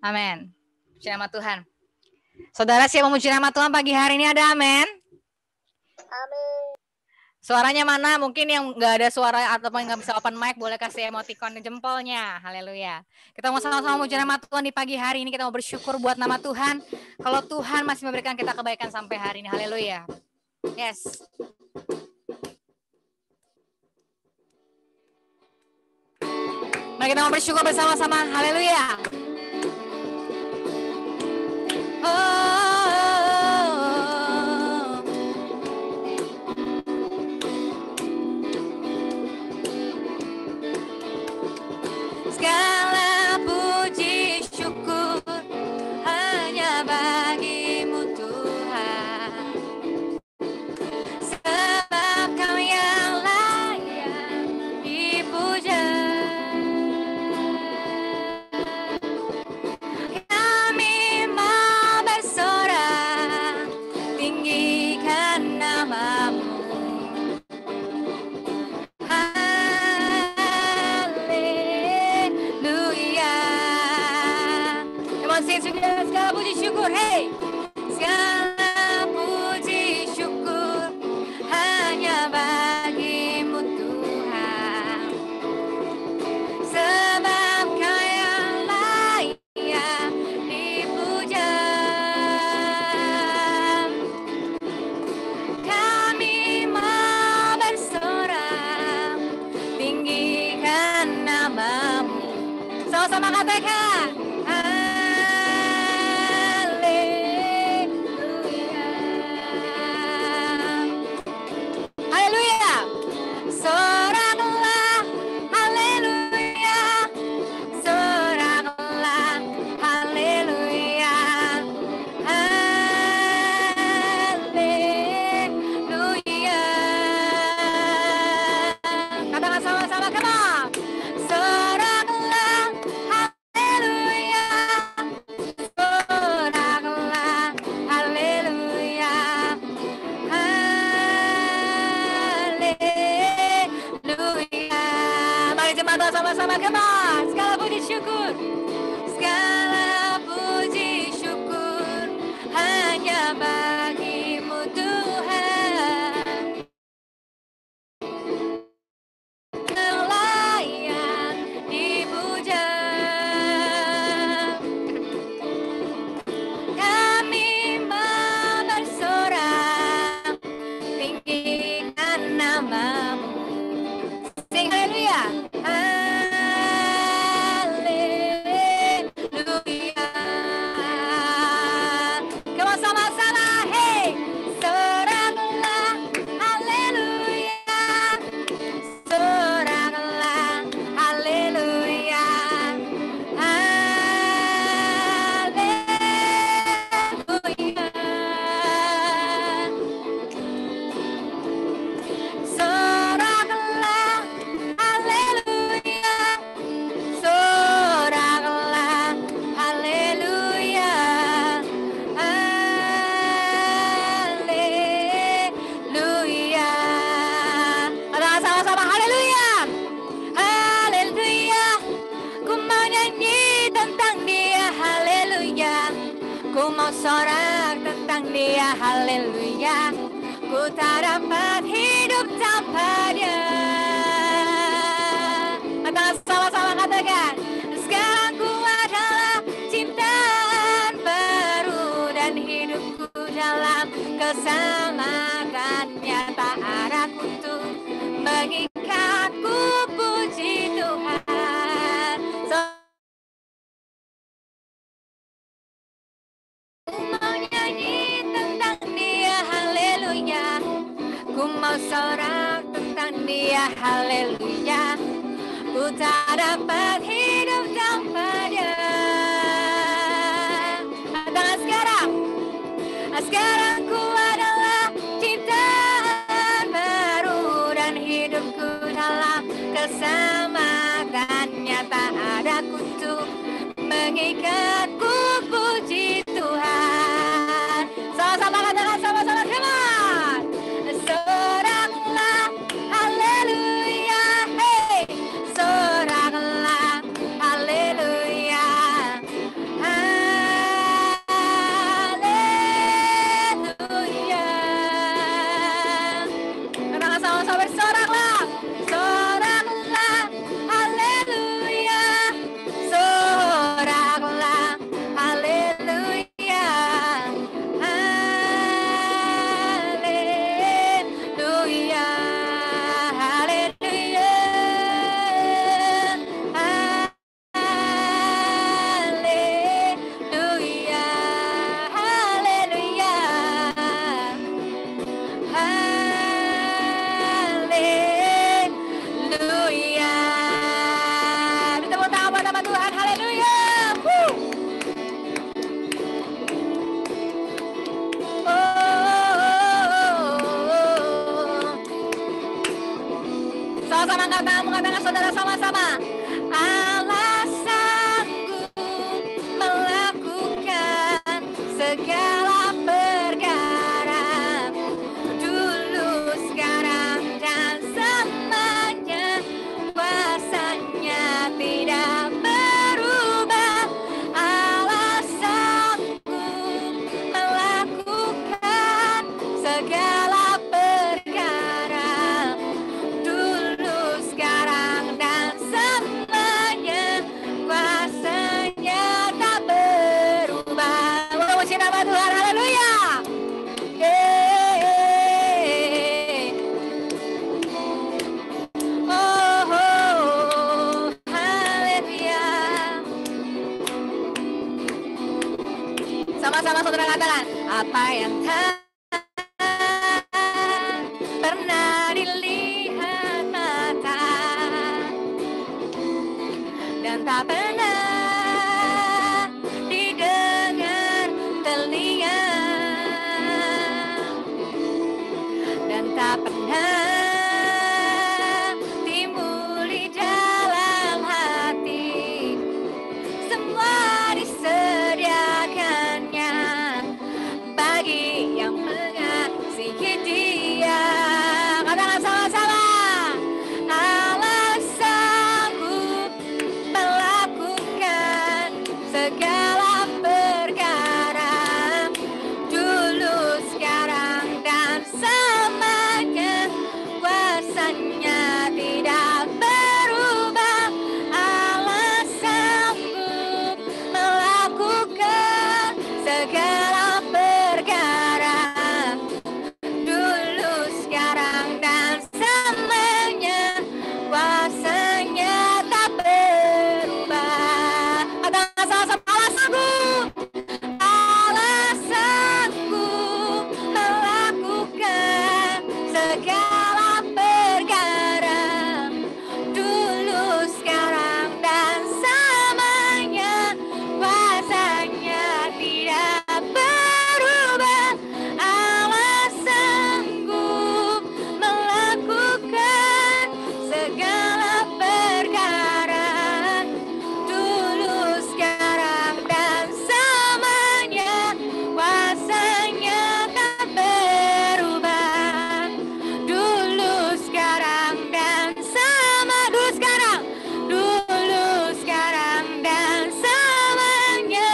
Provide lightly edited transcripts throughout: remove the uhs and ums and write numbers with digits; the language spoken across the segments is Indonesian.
Amin. Puji nama Tuhan. Saudara siap memuji nama Tuhan pagi hari ini, ada amin? Amin. Suaranya mana? Mungkin yang nggak ada suara ataupun nggak bisa open mic, boleh kasih emoticon jempolnya. Haleluya. Kita mau sama-sama memuji nama Tuhan di pagi hari ini. Kita mau bersyukur buat nama Tuhan. Kalau Tuhan masih memberikan kita kebaikan sampai hari ini. Haleluya. Yes. Mari kita mau bersyukur bersama-sama. Haleluya. Segala puji syukur hanya bagimu Tuhan, sebab Kau yang layak dipuja. Kami mau bersorak tinggikan namamu. Segala puji syukur, hey, segala puji syukur hanya bagimu Tuhan, sebab Kau yang layak dipuja. Kami mau bersorak tinggikan namamu. Sama-sama katakan. Sama-sama kemana? Segala puji syukur, segala puji syukur hanya bagimu Tuhan, layak dipuja. Kami mau bersorak tinggikan namamu. Sing haleluya. Sorak tentang Dia, haleluya. Ku tak dapat hidup tanpa Dia. Maka sama-sama katakan, sekarang ku adalah ciptaan baru dan hidupku dalam keselamatan-Nya tak ada kutu mengikat ku puji Tuhan. Ku mau sorak tentang Dia, haleluya. Ku tak dapat hidup tanpa Dia. Katakan sekarang. Sekarang ku adalah ciptaan baru dan hidupku dalam keselamatan-Nya tak ada kutu mengikat ku puji Tuhan. Sama-sama katakan, sama-sama kemana? Soraklah, haleluya, hey, soraklah. sama-sama saudara katakan, apa yang tak pernah dilihat mata dan tak pernah didengar telinga dan tak pernah timbul di dalam hati, semua disediakannya bagi yang mengasihi Dia. Katakan sama-sama, Allah sanggup melakukan segala perkara, dulu, sekarang, dan selamanya. Kuasanya tidak berubah. Allah sanggup melakukan segala perkara, dulu, sekarang, dan selamanya. Kuasanya tak berubah. Katakan sama-sama, Allah sanggup. Allah sanggup melakukan segala perkara, dulu, sekarang, dan selamanya. Kuasanya tidak berubah. Allah sanggup melakukan segala perkara, dulu, sekarang, dan selamanya. Kuasanya tak berubah. Dulu, sekarang, dan selamanya. Dulu, sekarang, dan selamanya.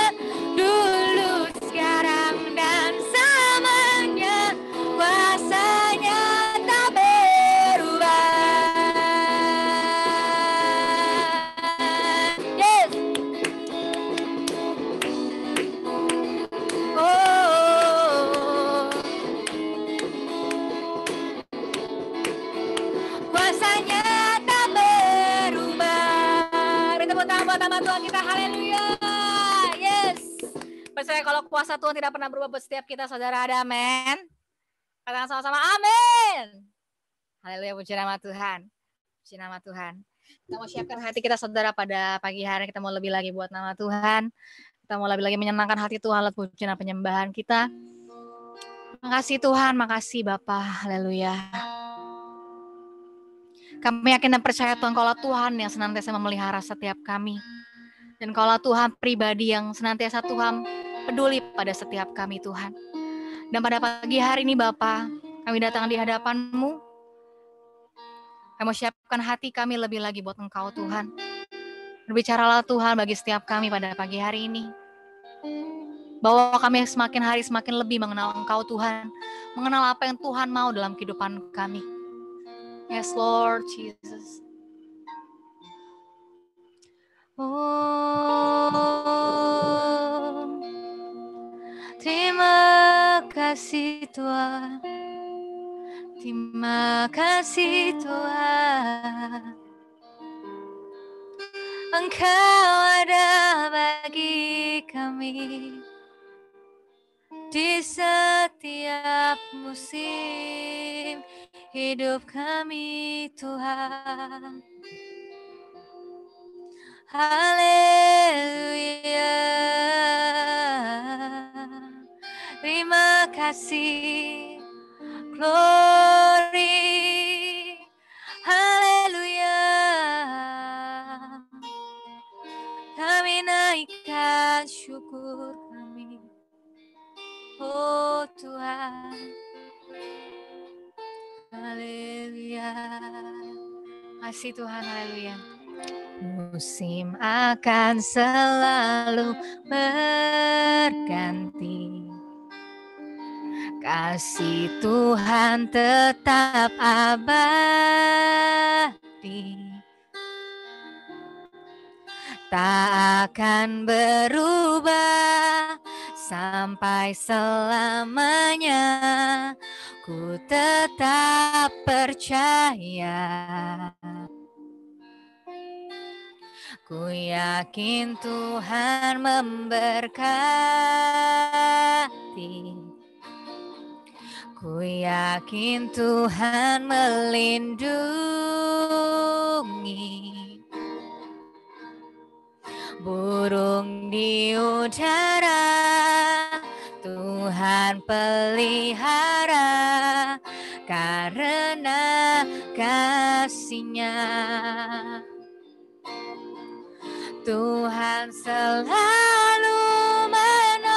Dulu, sekarang, dan selamanya. Kuasanya tak berubah. Yes. Oh, kuasanya tak berubah. Beri tepuk tangan buat nama Tuhan kita, haleluya. Yes. Percaya kalau kuasa Tuhan tidak pernah berubah buat setiap kita, saudara, ada amin. Katakan sama-sama, amin. Haleluya, puji nama Tuhan. Puji nama Tuhan. Kita mau siapkan hati kita, saudara, pada pagi hari. Kita mau lebih lagi buat nama Tuhan. Kita mau lebih lagi menyenangkan hati Tuhan lewat pujian dan penyembahan kita. Makasih Tuhan, makasih Bapa, haleluya. Kami yakin dan percaya Tuhan, kalau Tuhan yang senantiasa memelihara setiap kami. Dan kalau Tuhan pribadi yang senantiasa Tuhan peduli pada setiap kami Tuhan. Dan pada pagi hari ini Bapa, kami datang di hadapan-Mu. Kami mau siapkan hati kami lebih lagi buat Engkau Tuhan. Berbicaralah Tuhan bagi setiap kami pada pagi hari ini. Bahwa kami semakin hari semakin lebih mengenal Engkau Tuhan. Mengenal apa yang Tuhan mau dalam kehidupan kami. Yes Lord Jesus. Oh, terima kasih Tuhan. Terima kasih Tuhan. Engkau ada bagi kami di setiap musim hidup kami Tuhan. Haleluya. Terima kasih. Glory. Haleluya. Kami naikkan syukur kami. Oh Tuhan. Haleluya. Kasih Tuhan, haleluya. Musim akan selalu berganti. Kasih Tuhan tetap abadi. Tak akan berubah sampai selamanya. Ku tetap percaya. Ku yakin Tuhan memberkati. Ku yakin Tuhan melindungi. Burung di udara Tuhan pelihara karena kasih-Nya. Tuhan selalu menolongku,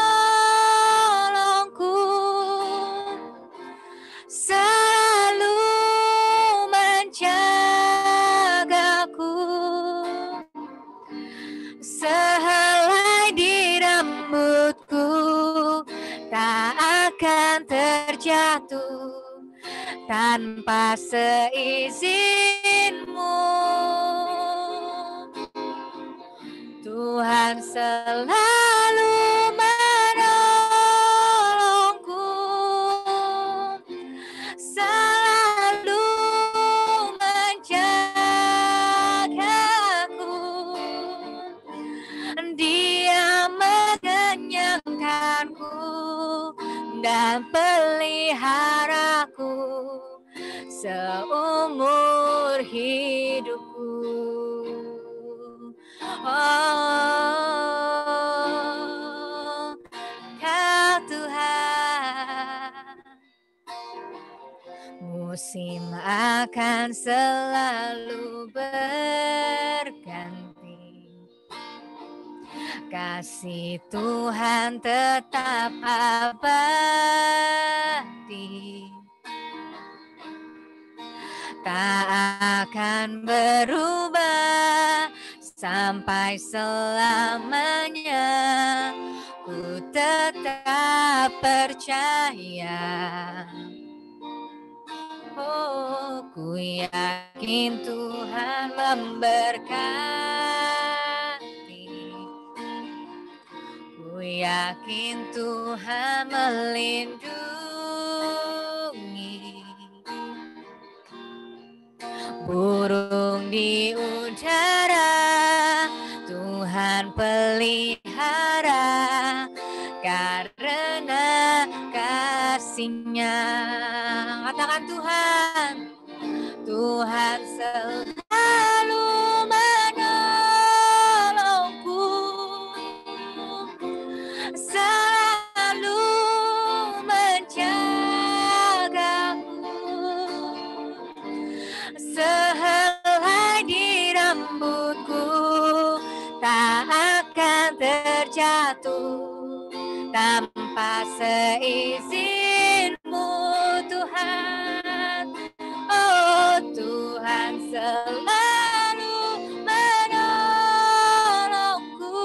selalu menjagaku. Sehelai di rambutku tak akan terjatuh tanpa seizinmu. Tuhan selalu menolongku, selalu menjagaku. Dia mengenyangkanku dan peliharaku seumur hidupku. Oh, Kau Tuhan, musim akan selalu berganti. Kasih Tuhan tetap abadi, tak akan berubah sampai selamanya. Ku tetap percaya. Oh, ku yakin Tuhan memberkati. Ku yakin Tuhan melindungi. Burung di udara Tuhan pelihara karena kasih-Nya. Katakan Tuhan, Tuhan selalu menolongku, selalu menjagaku. Sehelai di rambutku tak akan terjatuh tanpa seizinmu, Tuhan. Oh, Tuhan selalu menolongku,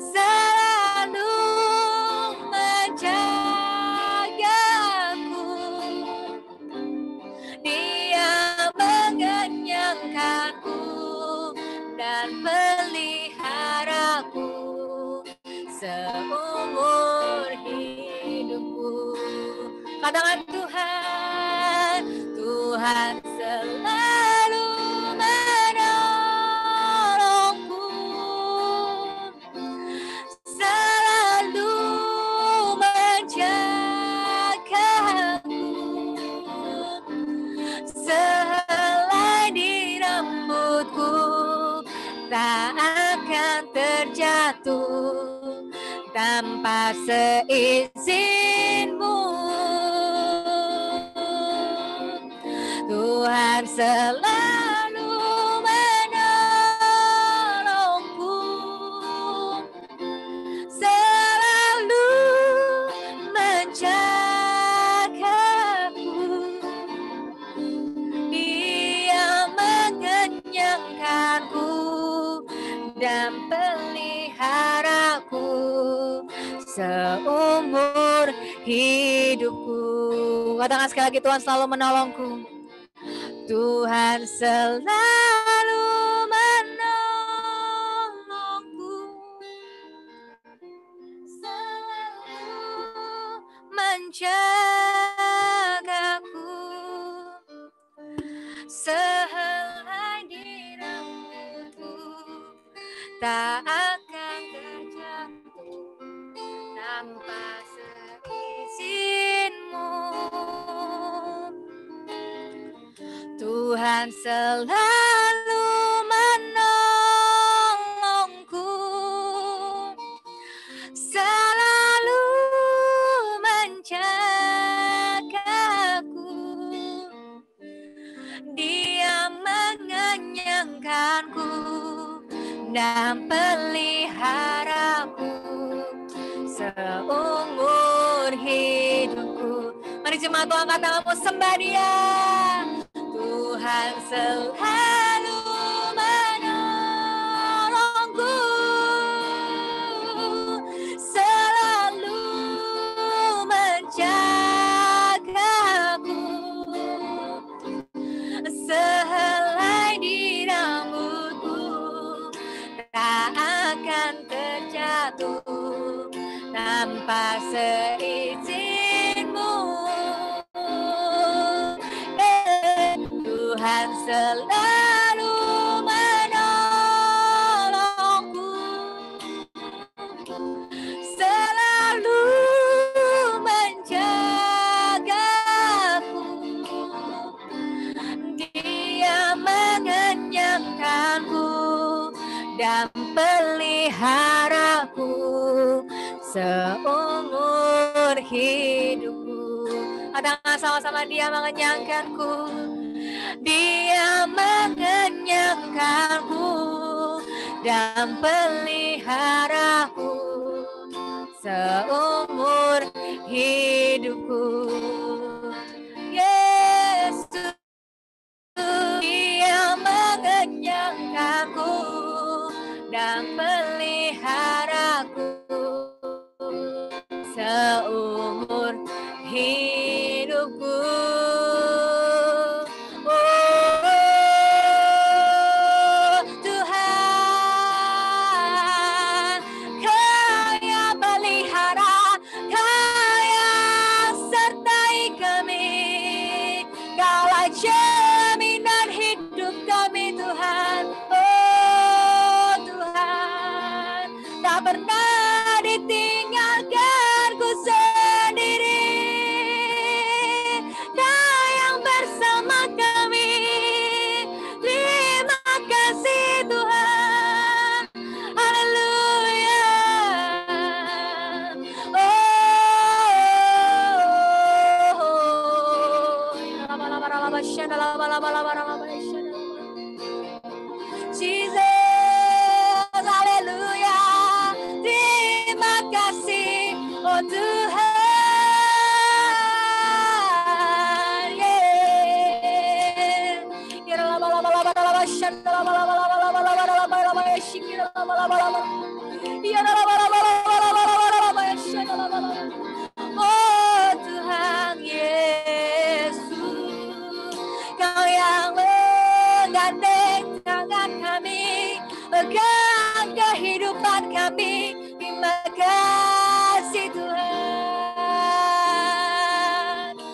selalu menjagaku. Dia mengenyangkanku dan peliharaku seumur hidupku. Katakan Tuhan, Tuhan selalu menolongku, selalu menjagaku. Sehelai di rambutku tak akan terjatuh tanpa seizinmu. Tuhan selalu menolongku, selalu menjagaku. Dia mengenyangkanku dan peliharaku seumur hidupku. Katakan sekali lagi, Tuhan selalu menolongku. Tuhan selalu menolongku, selalu menjagaku. Sehelai di tak akan terjatuh tanpa seizinmu. Tuhan selalu menolongku, selalu menjagaku. Dia mengenyangkanku dan peliharaku seumur hidupku. Mari jemaat Tuhan, angkat tanganmu, sembah Dia. Tuhan selalu menolongku, selalu menjagaku. Sehelai di rambutku tak akan terjatuh tanpa seizinmu. Tuhan selalu menolongku, selalu menjagaku. Dia mengenyangkanku dan peliharaku seumur hidupku. Katakan sama-sama, Dia mengenyangkanku. Dia mengenyangkanku dan peliharaku seumur hidupku. Yesus, Dia mengenyangkanku dan peliharaku seumur hidupku. Jaminan hidup kami Tuhan, oh Tuhan, tak pernah ditinggalkanku sendiri. Kau yang bersama kami, terima kasih Tuhan, haleluya. Jesus, haleluya. Terima kasih, oh Tuhan. Oh Tuhan Yesus, Kau yang menggandeng tangan kami, pegang kehidupan kami. Terima kasih Tuhan.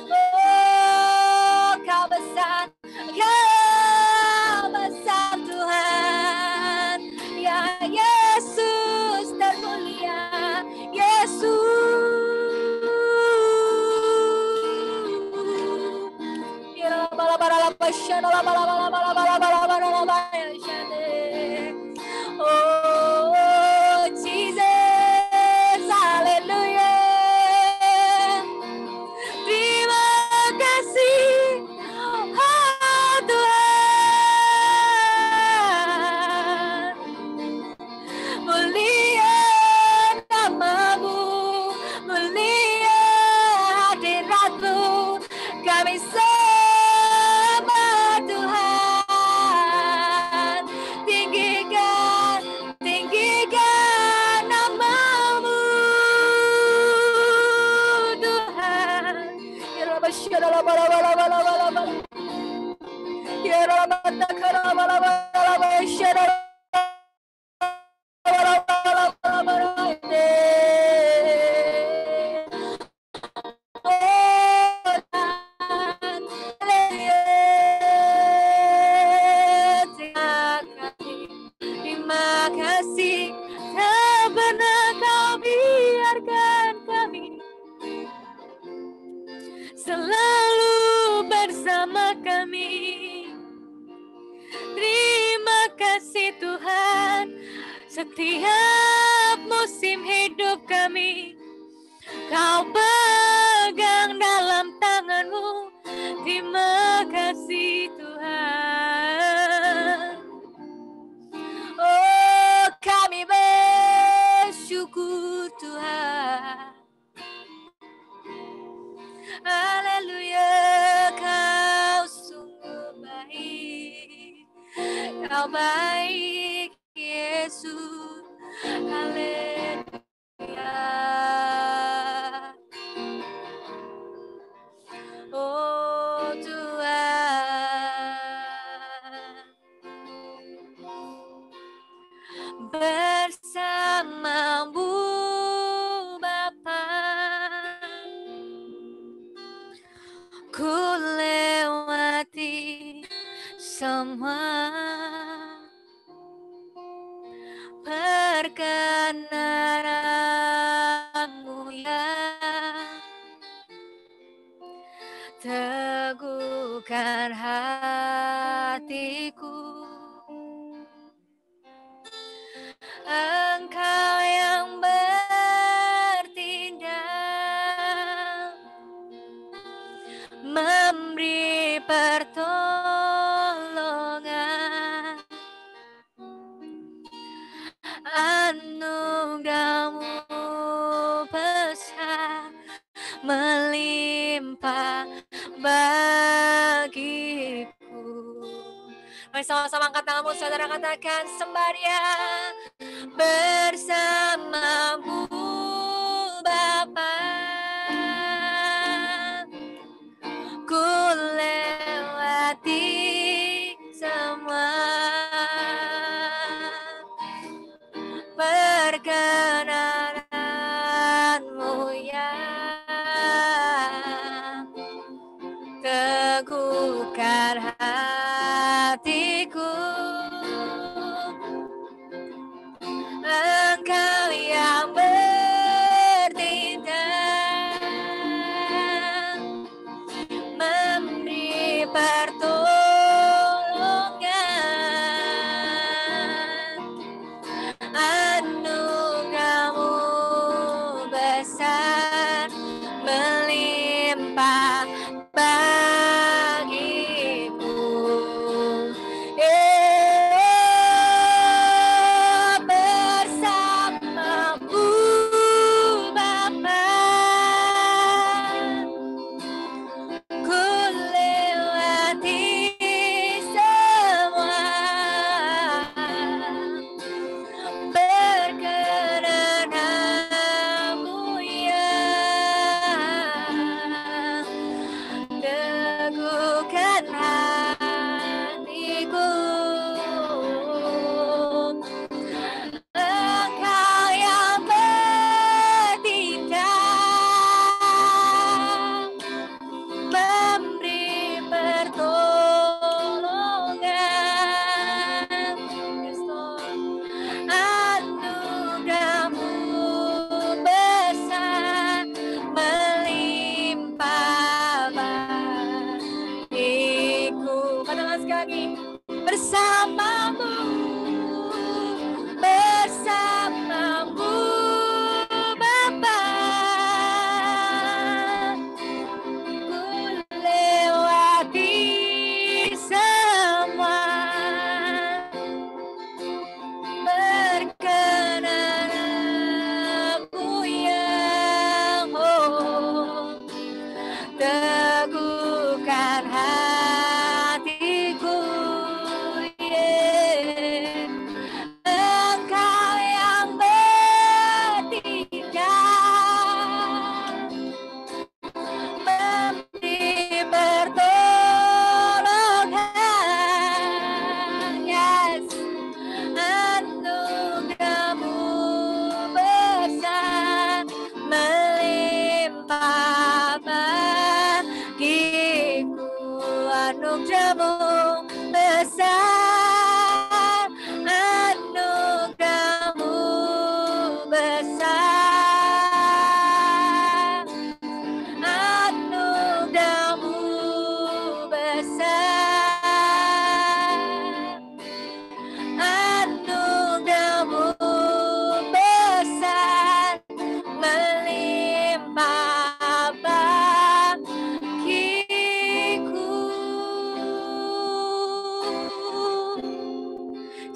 Oh, Kau besar Tuhan. Ya Yesus termulia, Yesus. Oh Jesus, haleluya. Terima kasih, oh Tuhan. Mulia namamu, mulia hadiratmu, kami sembah Tuhan. Tinggikan namamu Tuhan. Terima kasih Setiap musim hidup kami Kau pegang dalam tanganmu. Terima kasih Tuhan. Oh, kami bersyukur Tuhan. Haleluya, Kau sungguh baik. Kau baik Yesus. Haleluya. Oh Tuhan, bersama-Mu Bapa, ku lewati semua perkenanan-Mu ya. Teguhkan hatiku, Engkau yang bertindak, memberi pertolongan, anugerah-Mu besar melimpah bagiku. Mari sama-sama angkat tanganmu, saudara, katakan sembah Dia. Bersama-Mu Bapa, ku lewati semua perkenanan-Mu ya. Teguhkan hatiku, Engkau yang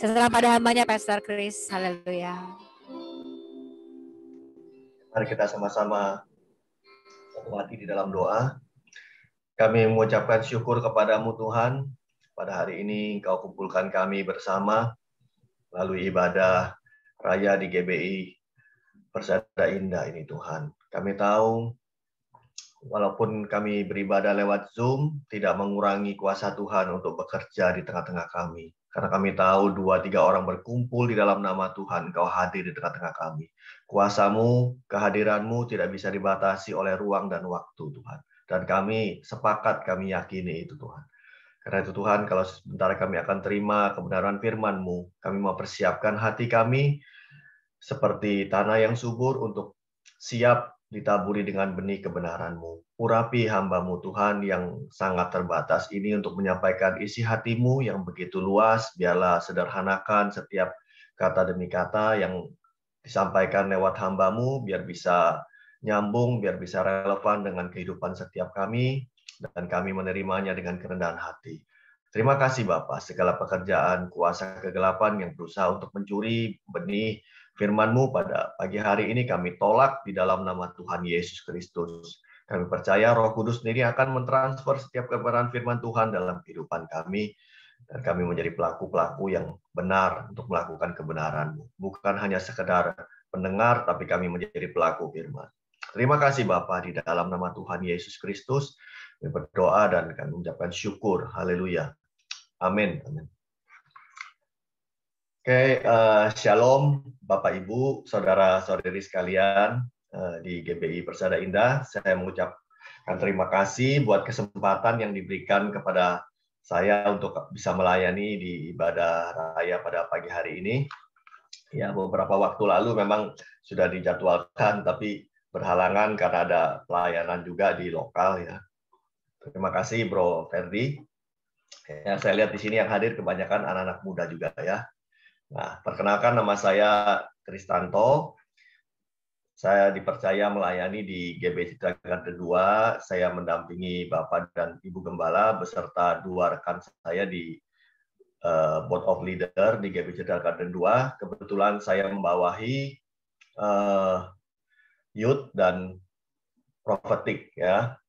Setelah pada hambanya Pastor Chris. Haleluya. Mari kita sama-sama satu hati di dalam doa. Kami mengucapkan syukur kepadamu Tuhan. Pada hari ini Engkau kumpulkan kami bersama melalui ibadah raya di GBI Persada Indah ini Tuhan. Kami tahu walaupun kami beribadah lewat Zoom, tidak mengurangi kuasa Tuhan untuk bekerja di tengah-tengah kami. Karena kami tahu 2-3 orang berkumpul di dalam nama Tuhan, Engkau hadir di tengah-tengah kami. Kuasamu, kehadiranmu tidak bisa dibatasi oleh ruang dan waktu Tuhan. Dan kami sepakat, kami yakini itu Tuhan. Karena itu Tuhan, kalau sebentar kami akan terima kebenaran firman-Mu, kami mau persiapkan hati kami seperti tanah yang subur untuk siap ditaburi dengan benih kebenaran-Mu. Urapi hamba-Mu Tuhan yang sangat terbatas ini untuk menyampaikan isi hati-Mu yang begitu luas. Biarlah sederhanakan setiap kata demi kata yang disampaikan lewat hamba-Mu, biar bisa nyambung, biar bisa relevan dengan kehidupan setiap kami, dan kami menerimanya dengan kerendahan hati. Terima kasih Bapa, segala pekerjaan kuasa kegelapan yang berusaha untuk mencuri benih firman-Mu pada pagi hari ini kami tolak di dalam nama Tuhan Yesus Kristus. Kami percaya Roh Kudus sendiri akan mentransfer setiap kebenaran firman Tuhan dalam kehidupan kami, dan kami menjadi pelaku-pelaku yang benar untuk melakukan kebenaran-Mu. Bukan hanya sekedar pendengar, tapi kami menjadi pelaku firman. Terima kasih Bapa, di dalam nama Tuhan Yesus Kristus kami berdoa dan kami mengucapkan syukur. Haleluya. Amin. Amin. Oke, shalom Bapak Ibu, saudara-saudari sekalian di GBI Persada Indah. Saya mengucapkan terima kasih buat kesempatan yang diberikan kepada saya untuk bisa melayani di ibadah raya pada pagi hari ini. Ya, beberapa waktu lalu memang sudah dijadwalkan, tapi berhalangan karena ada pelayanan juga di lokal ya. Terima kasih Bro Ferdi. Ya, saya lihat di sini yang hadir kebanyakan anak-anak muda juga ya. Nah, perkenalkan nama saya Kristanto. Saya dipercaya melayani di GBI Citra Garden 2. Saya mendampingi Bapak dan Ibu Gembala beserta 2 rekan saya di Board of Leader di GBI Citra Garden 2. Kebetulan saya membawahi Youth dan Prophetic ya.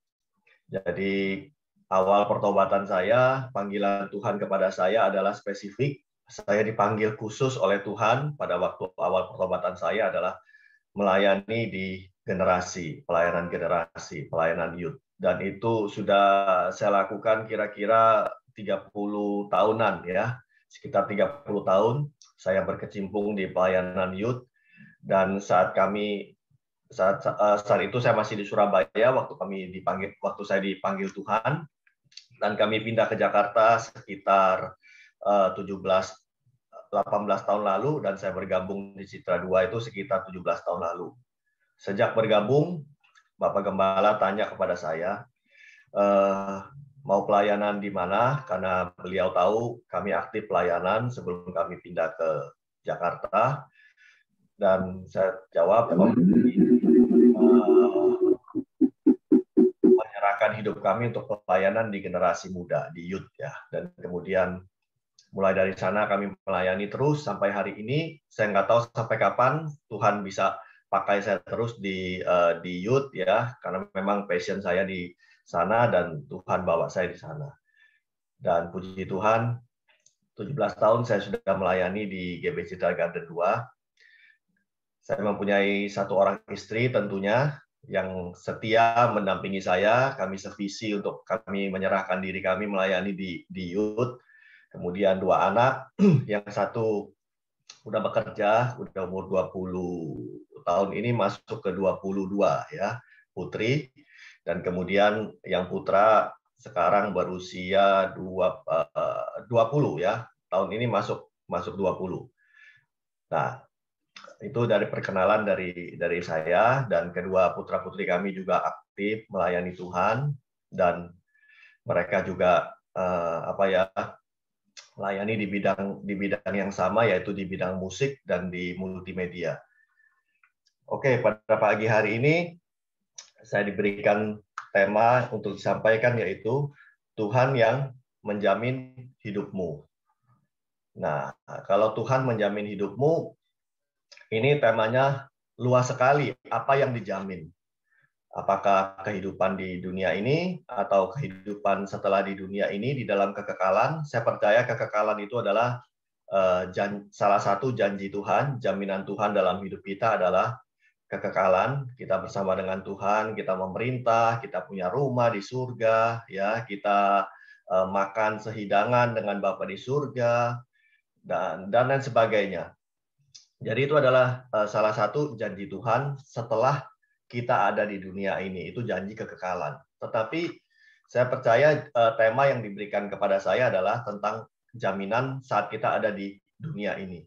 Jadi awal pertobatan saya, panggilan Tuhan kepada saya adalah spesifik. Saya dipanggil khusus oleh Tuhan pada waktu awal pertobatan saya adalah melayani di generasi, pelayanan youth. Dan itu sudah saya lakukan kira-kira 30 tahunan ya. Sekitar 30 tahun saya berkecimpung di pelayanan youth. Dan saat itu saya masih di Surabaya waktu saya dipanggil Tuhan, dan kami pindah ke Jakarta sekitar 18 tahun lalu, dan saya bergabung di Citra 2 itu sekitar 17 tahun lalu. Sejak bergabung, Bapak Gembala tanya kepada saya, mau pelayanan di mana, karena beliau tahu kami aktif pelayanan sebelum kami pindah ke Jakarta. Dan saya jawab, menyerahkan hidup kami untuk pelayanan di generasi muda, di youth ya. Dan kemudian mulai dari sana kami melayani terus sampai hari ini. Saya nggak tahu sampai kapan Tuhan bisa pakai saya terus di youth ya, karena memang passion saya di sana dan Tuhan bawa saya di sana. Dan puji Tuhan, 17 tahun saya sudah melayani di GBI Citra Garden 2. Saya mempunyai 1 orang istri tentunya yang setia mendampingi saya. Kami sevisi untuk kami menyerahkan diri kami melayani di youth. Kemudian 2 anak, yang 1 udah bekerja, udah umur 20 tahun ini masuk ke 22 ya, putri. Dan kemudian yang putra sekarang berusia 20 ya, tahun ini masuk 20. Nah, itu dari perkenalan dari saya, dan kedua putra-putri kami juga aktif melayani Tuhan, dan mereka juga melayani di bidang yang sama, yaitu di bidang musik dan di multimedia. Oke, pada pagi hari ini saya diberikan tema untuk disampaikan, yaitu Tuhan yang menjamin hidupmu. Nah, kalau Tuhan menjamin hidupmu, ini temanya luas sekali. Apa yang dijamin? Apakah kehidupan di dunia ini atau kehidupan setelah di dunia ini di dalam kekekalan? Saya percaya kekekalan itu adalah salah satu janji Tuhan, jaminan Tuhan dalam hidup kita adalah kekekalan. Kita bersama dengan Tuhan, kita memerintah, kita punya rumah di surga, ya, kita makan sehidangan dengan Bapa di surga, dan lain sebagainya. Jadi itu adalah salah satu janji Tuhan setelah kita ada di dunia ini, itu janji kekekalan. Tetapi saya percaya tema yang diberikan kepada saya adalah tentang jaminan saat kita ada di dunia ini.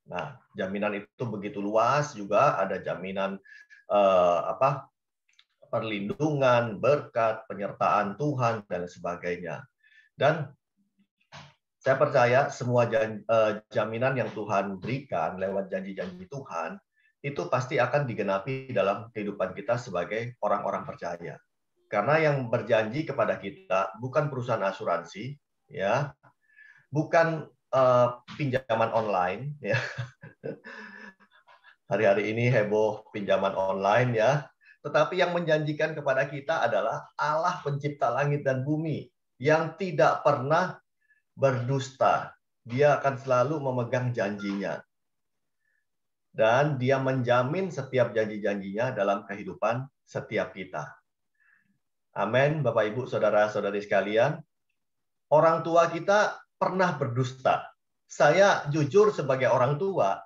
Nah, jaminan itu begitu luas juga, ada jaminan perlindungan, berkat, penyertaan Tuhan dan sebagainya. Dan saya percaya semua jaminan yang Tuhan berikan lewat janji-janji Tuhan itu pasti akan digenapi dalam kehidupan kita sebagai orang-orang percaya. Karena yang berjanji kepada kita bukan perusahaan asuransi, ya, bukan pinjaman online, ya. Hari-hari ini heboh pinjaman online, ya. Tetapi yang menjanjikan kepada kita adalah Allah pencipta langit dan bumi yang tidak pernah berdusta. Dia akan selalu memegang janjinya. Dan dia menjamin setiap janji-janjinya dalam kehidupan setiap kita. Amin, Bapak, Ibu, Saudara-saudari sekalian. Orang tua kita pernah berdusta. Saya jujur sebagai orang tua,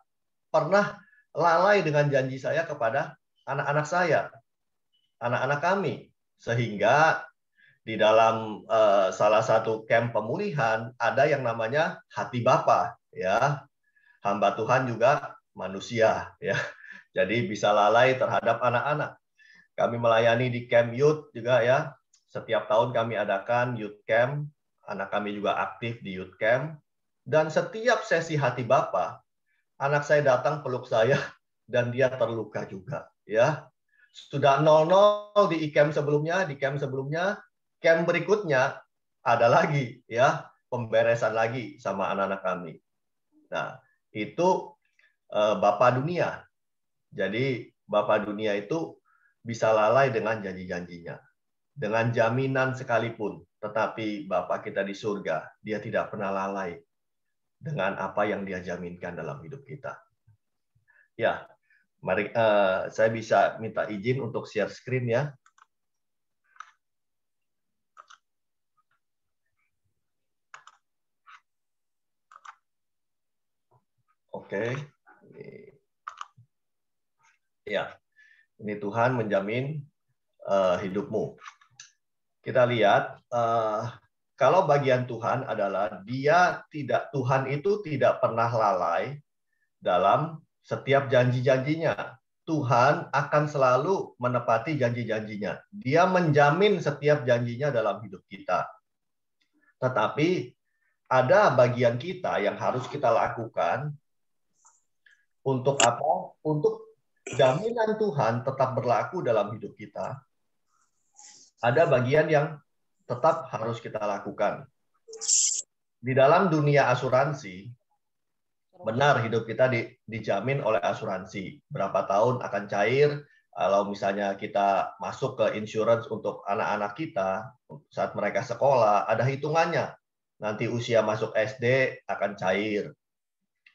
pernah lalai dengan janji saya kepada anak-anak saya, anak-anak kami. Sehingga di dalam salah satu camp pemulihan ada yang namanya hati Bapa, ya. Hamba Tuhan juga manusia, ya. Jadi bisa lalai terhadap anak-anak. Kami melayani di camp youth juga, ya. Setiap tahun kami adakan youth camp. Anak kami juga aktif di youth camp. Dan setiap sesi hati Bapa, anak saya datang peluk saya dan dia terluka juga, ya. Sudah 0-0 di camp sebelumnya, camp berikutnya ada lagi, ya, pemberesan lagi sama anak-anak kami. Nah, itu Bapa dunia. Jadi Bapa dunia itu bisa lalai dengan janji-janjinya, dengan jaminan sekalipun. Tetapi Bapa kita di surga, dia tidak pernah lalai dengan apa yang dia jaminkan dalam hidup kita. Ya, mari saya bisa minta izin untuk share screen, ya. Oke. Ya, ini Tuhan menjamin hidupmu. Kita lihat, kalau bagian Tuhan adalah Tuhan itu tidak pernah lalai dalam setiap janji-janjinya. Tuhan akan selalu menepati janji-janjinya. Dia menjamin setiap janjinya dalam hidup kita. Tetapi ada bagian kita yang harus kita lakukan. Untuk apa? Untuk jaminan Tuhan tetap berlaku dalam hidup kita. Ada bagian yang tetap harus kita lakukan. Di dalam dunia asuransi, benar hidup kita dijamin oleh asuransi. Berapa tahun akan cair, kalau misalnya kita masuk ke insurance untuk anak-anak kita, saat mereka sekolah, ada hitungannya. Nanti usia masuk SD akan cair.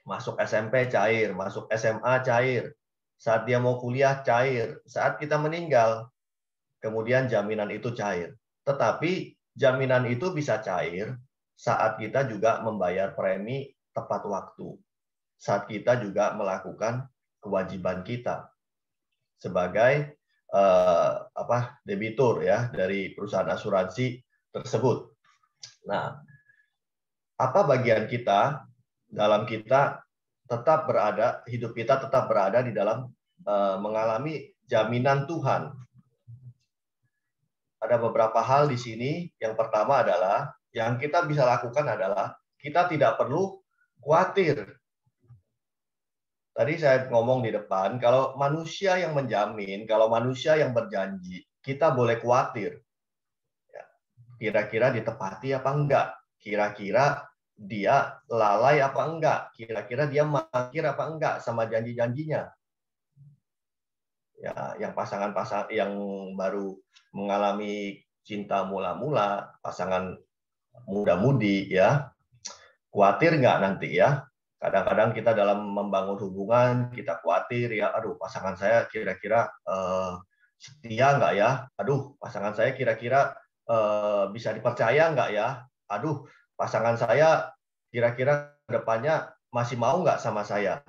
Masuk SMP cair, masuk SMA cair. Saat dia mau kuliah cair. Saat kita meninggal, kemudian jaminan itu cair. Tetapi jaminan itu bisa cair saat kita juga membayar premi tepat waktu. Saat kita juga melakukan kewajiban kita sebagai debitur, ya, dari perusahaan asuransi tersebut. Nah, apa bagian kita dalam kita tetap berada, hidup kita tetap berada di dalam mengalami jaminan Tuhan. Ada beberapa hal di sini. Yang pertama adalah, yang kita bisa lakukan adalah, kita tidak perlu khawatir. Tadi saya ngomong di depan, kalau manusia yang menjamin, kalau manusia yang berjanji, kita boleh khawatir. Kira-kira ditepati apa enggak? Kira-kira dia lalai apa enggak, kira-kira dia mangkir apa enggak sama janji-janjinya. Ya, yang pasangan-pasangan yang baru mengalami cinta mula-mula, pasangan muda-mudi ya, khawatir nggak nanti ya? Kadang-kadang kita dalam membangun hubungan, kita khawatir ya, aduh pasangan saya kira-kira setia nggak ya? Aduh pasangan saya kira-kira bisa dipercaya nggak ya? Aduh pasangan saya kira-kira depannya masih mau nggak sama saya?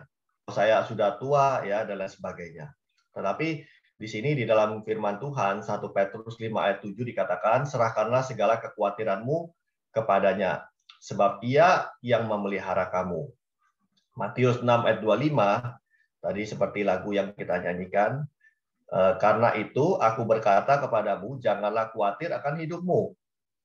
Saya sudah tua ya dan lain sebagainya. Tetapi di sini di dalam firman Tuhan 1 Petrus 5 ayat 7 dikatakan, serahkanlah segala kekhawatiranmu kepadanya, sebab ia yang memelihara kamu. Matius 6 ayat 25, tadi seperti lagu yang kita nyanyikan, karena itu aku berkata kepadamu, janganlah khawatir akan hidupmu,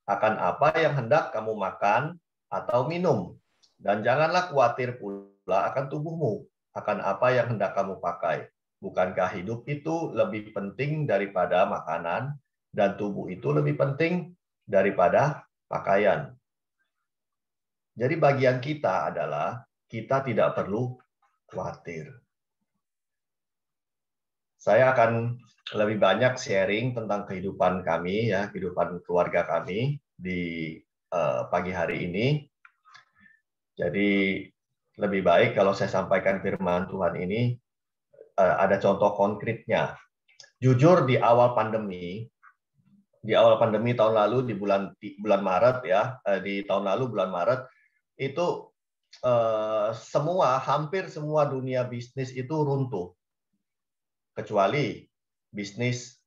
akan apa yang hendak kamu makan atau minum, dan janganlah khawatir pula akan tubuhmu, akan apa yang hendak kamu pakai. Bukankah hidup itu lebih penting daripada makanan, dan tubuh itu lebih penting daripada pakaian. Jadi bagian kita adalah kita tidak perlu khawatir. Saya akan lebih banyak sharing tentang kehidupan kami, ya, kehidupan keluarga kami di pagi hari ini. Jadi lebih baik kalau saya sampaikan firman Tuhan ini ada contoh konkretnya. Jujur di awal pandemi tahun lalu di bulan Maret ya, di tahun lalu bulan Maret itu hampir semua dunia bisnis itu runtuh, kecuali bisnis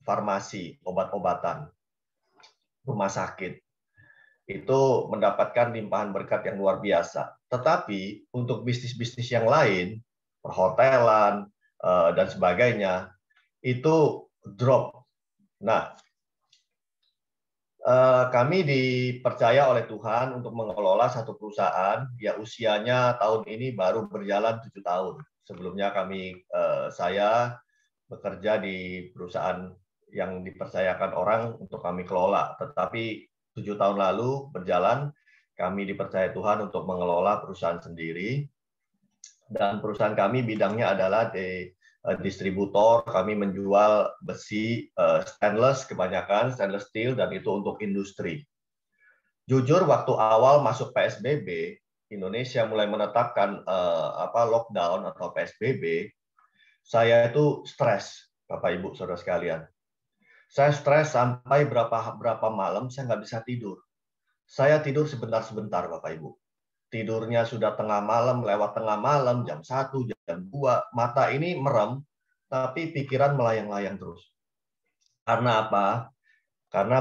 farmasi, obat-obatan, rumah sakit. Itu mendapatkan limpahan berkat yang luar biasa. Tetapi untuk bisnis-bisnis yang lain, perhotelan, dan sebagainya, itu drop. Nah, kami dipercaya oleh Tuhan untuk mengelola satu perusahaan, ya usianya tahun ini baru berjalan 7 tahun. Sebelumnya saya bekerja di perusahaan yang dipercayakan orang untuk kami kelola. Tetapi 7 tahun lalu berjalan, kami dipercaya Tuhan untuk mengelola perusahaan sendiri. Dan perusahaan kami bidangnya adalah distributor, kami menjual besi stainless, kebanyakan stainless steel, dan itu untuk industri. Jujur waktu awal masuk PSBB, Indonesia mulai menetapkan lockdown atau PSBB, saya itu stres, Bapak Ibu Saudara sekalian. Saya stres sampai berapa malam saya nggak bisa tidur. Saya tidur sebentar-sebentar, Bapak Ibu. Tidurnya sudah tengah malam, lewat tengah malam, jam 1, jam 2, mata ini merem, tapi pikiran melayang-layang terus. Karena apa? Karena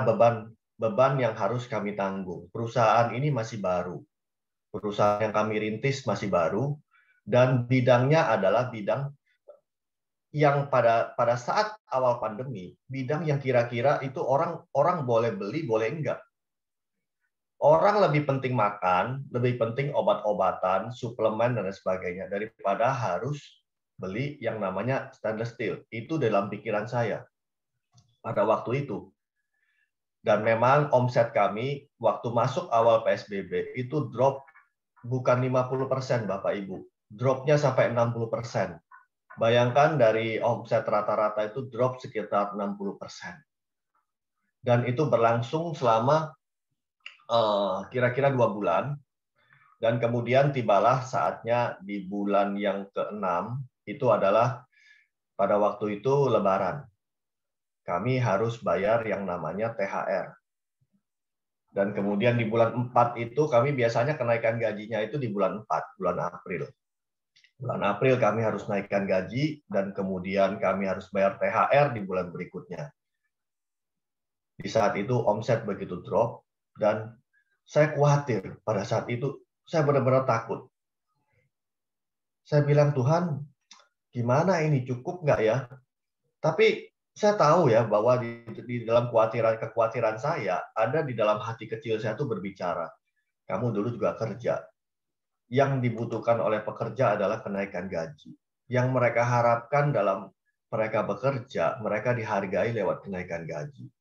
beban yang harus kami tanggung. Perusahaan ini masih baru. Perusahaan yang kami rintis masih baru, dan bidangnya adalah bidang yang pada saat awal pandemi, bidang yang kira-kira itu orang boleh beli, boleh enggak. Orang lebih penting makan, lebih penting obat-obatan, suplemen, dan sebagainya, daripada harus beli yang namanya stainless steel. Itu dalam pikiran saya pada waktu itu. Dan memang omset kami waktu masuk awal PSBB itu drop bukan 50%, Bapak Ibu. Dropnya sampai 60%. Bayangkan dari omset rata-rata itu drop sekitar 60%. Dan itu berlangsung selama kira-kira 2 bulan, dan kemudian tibalah saatnya di bulan yang ke-6, itu adalah pada waktu itu Lebaran. Kami harus bayar yang namanya THR. Dan kemudian di bulan 4 itu kami biasanya kenaikan gajinya itu di bulan 4, bulan April. Bulan April kami harus naikkan gaji, dan kemudian kami harus bayar THR di bulan berikutnya. Di saat itu omset begitu drop, dan saya khawatir pada saat itu, saya benar-benar takut. Saya bilang, Tuhan, gimana ini, cukup nggak ya? Tapi saya tahu ya bahwa di dalam kekhawatiran saya, ada di dalam hati kecil saya itu berbicara. Kamu dulu juga kerja. Yang dibutuhkan oleh pekerja adalah kenaikan gaji. Yang mereka harapkan dalam mereka bekerja, mereka dihargai lewat kenaikan gaji.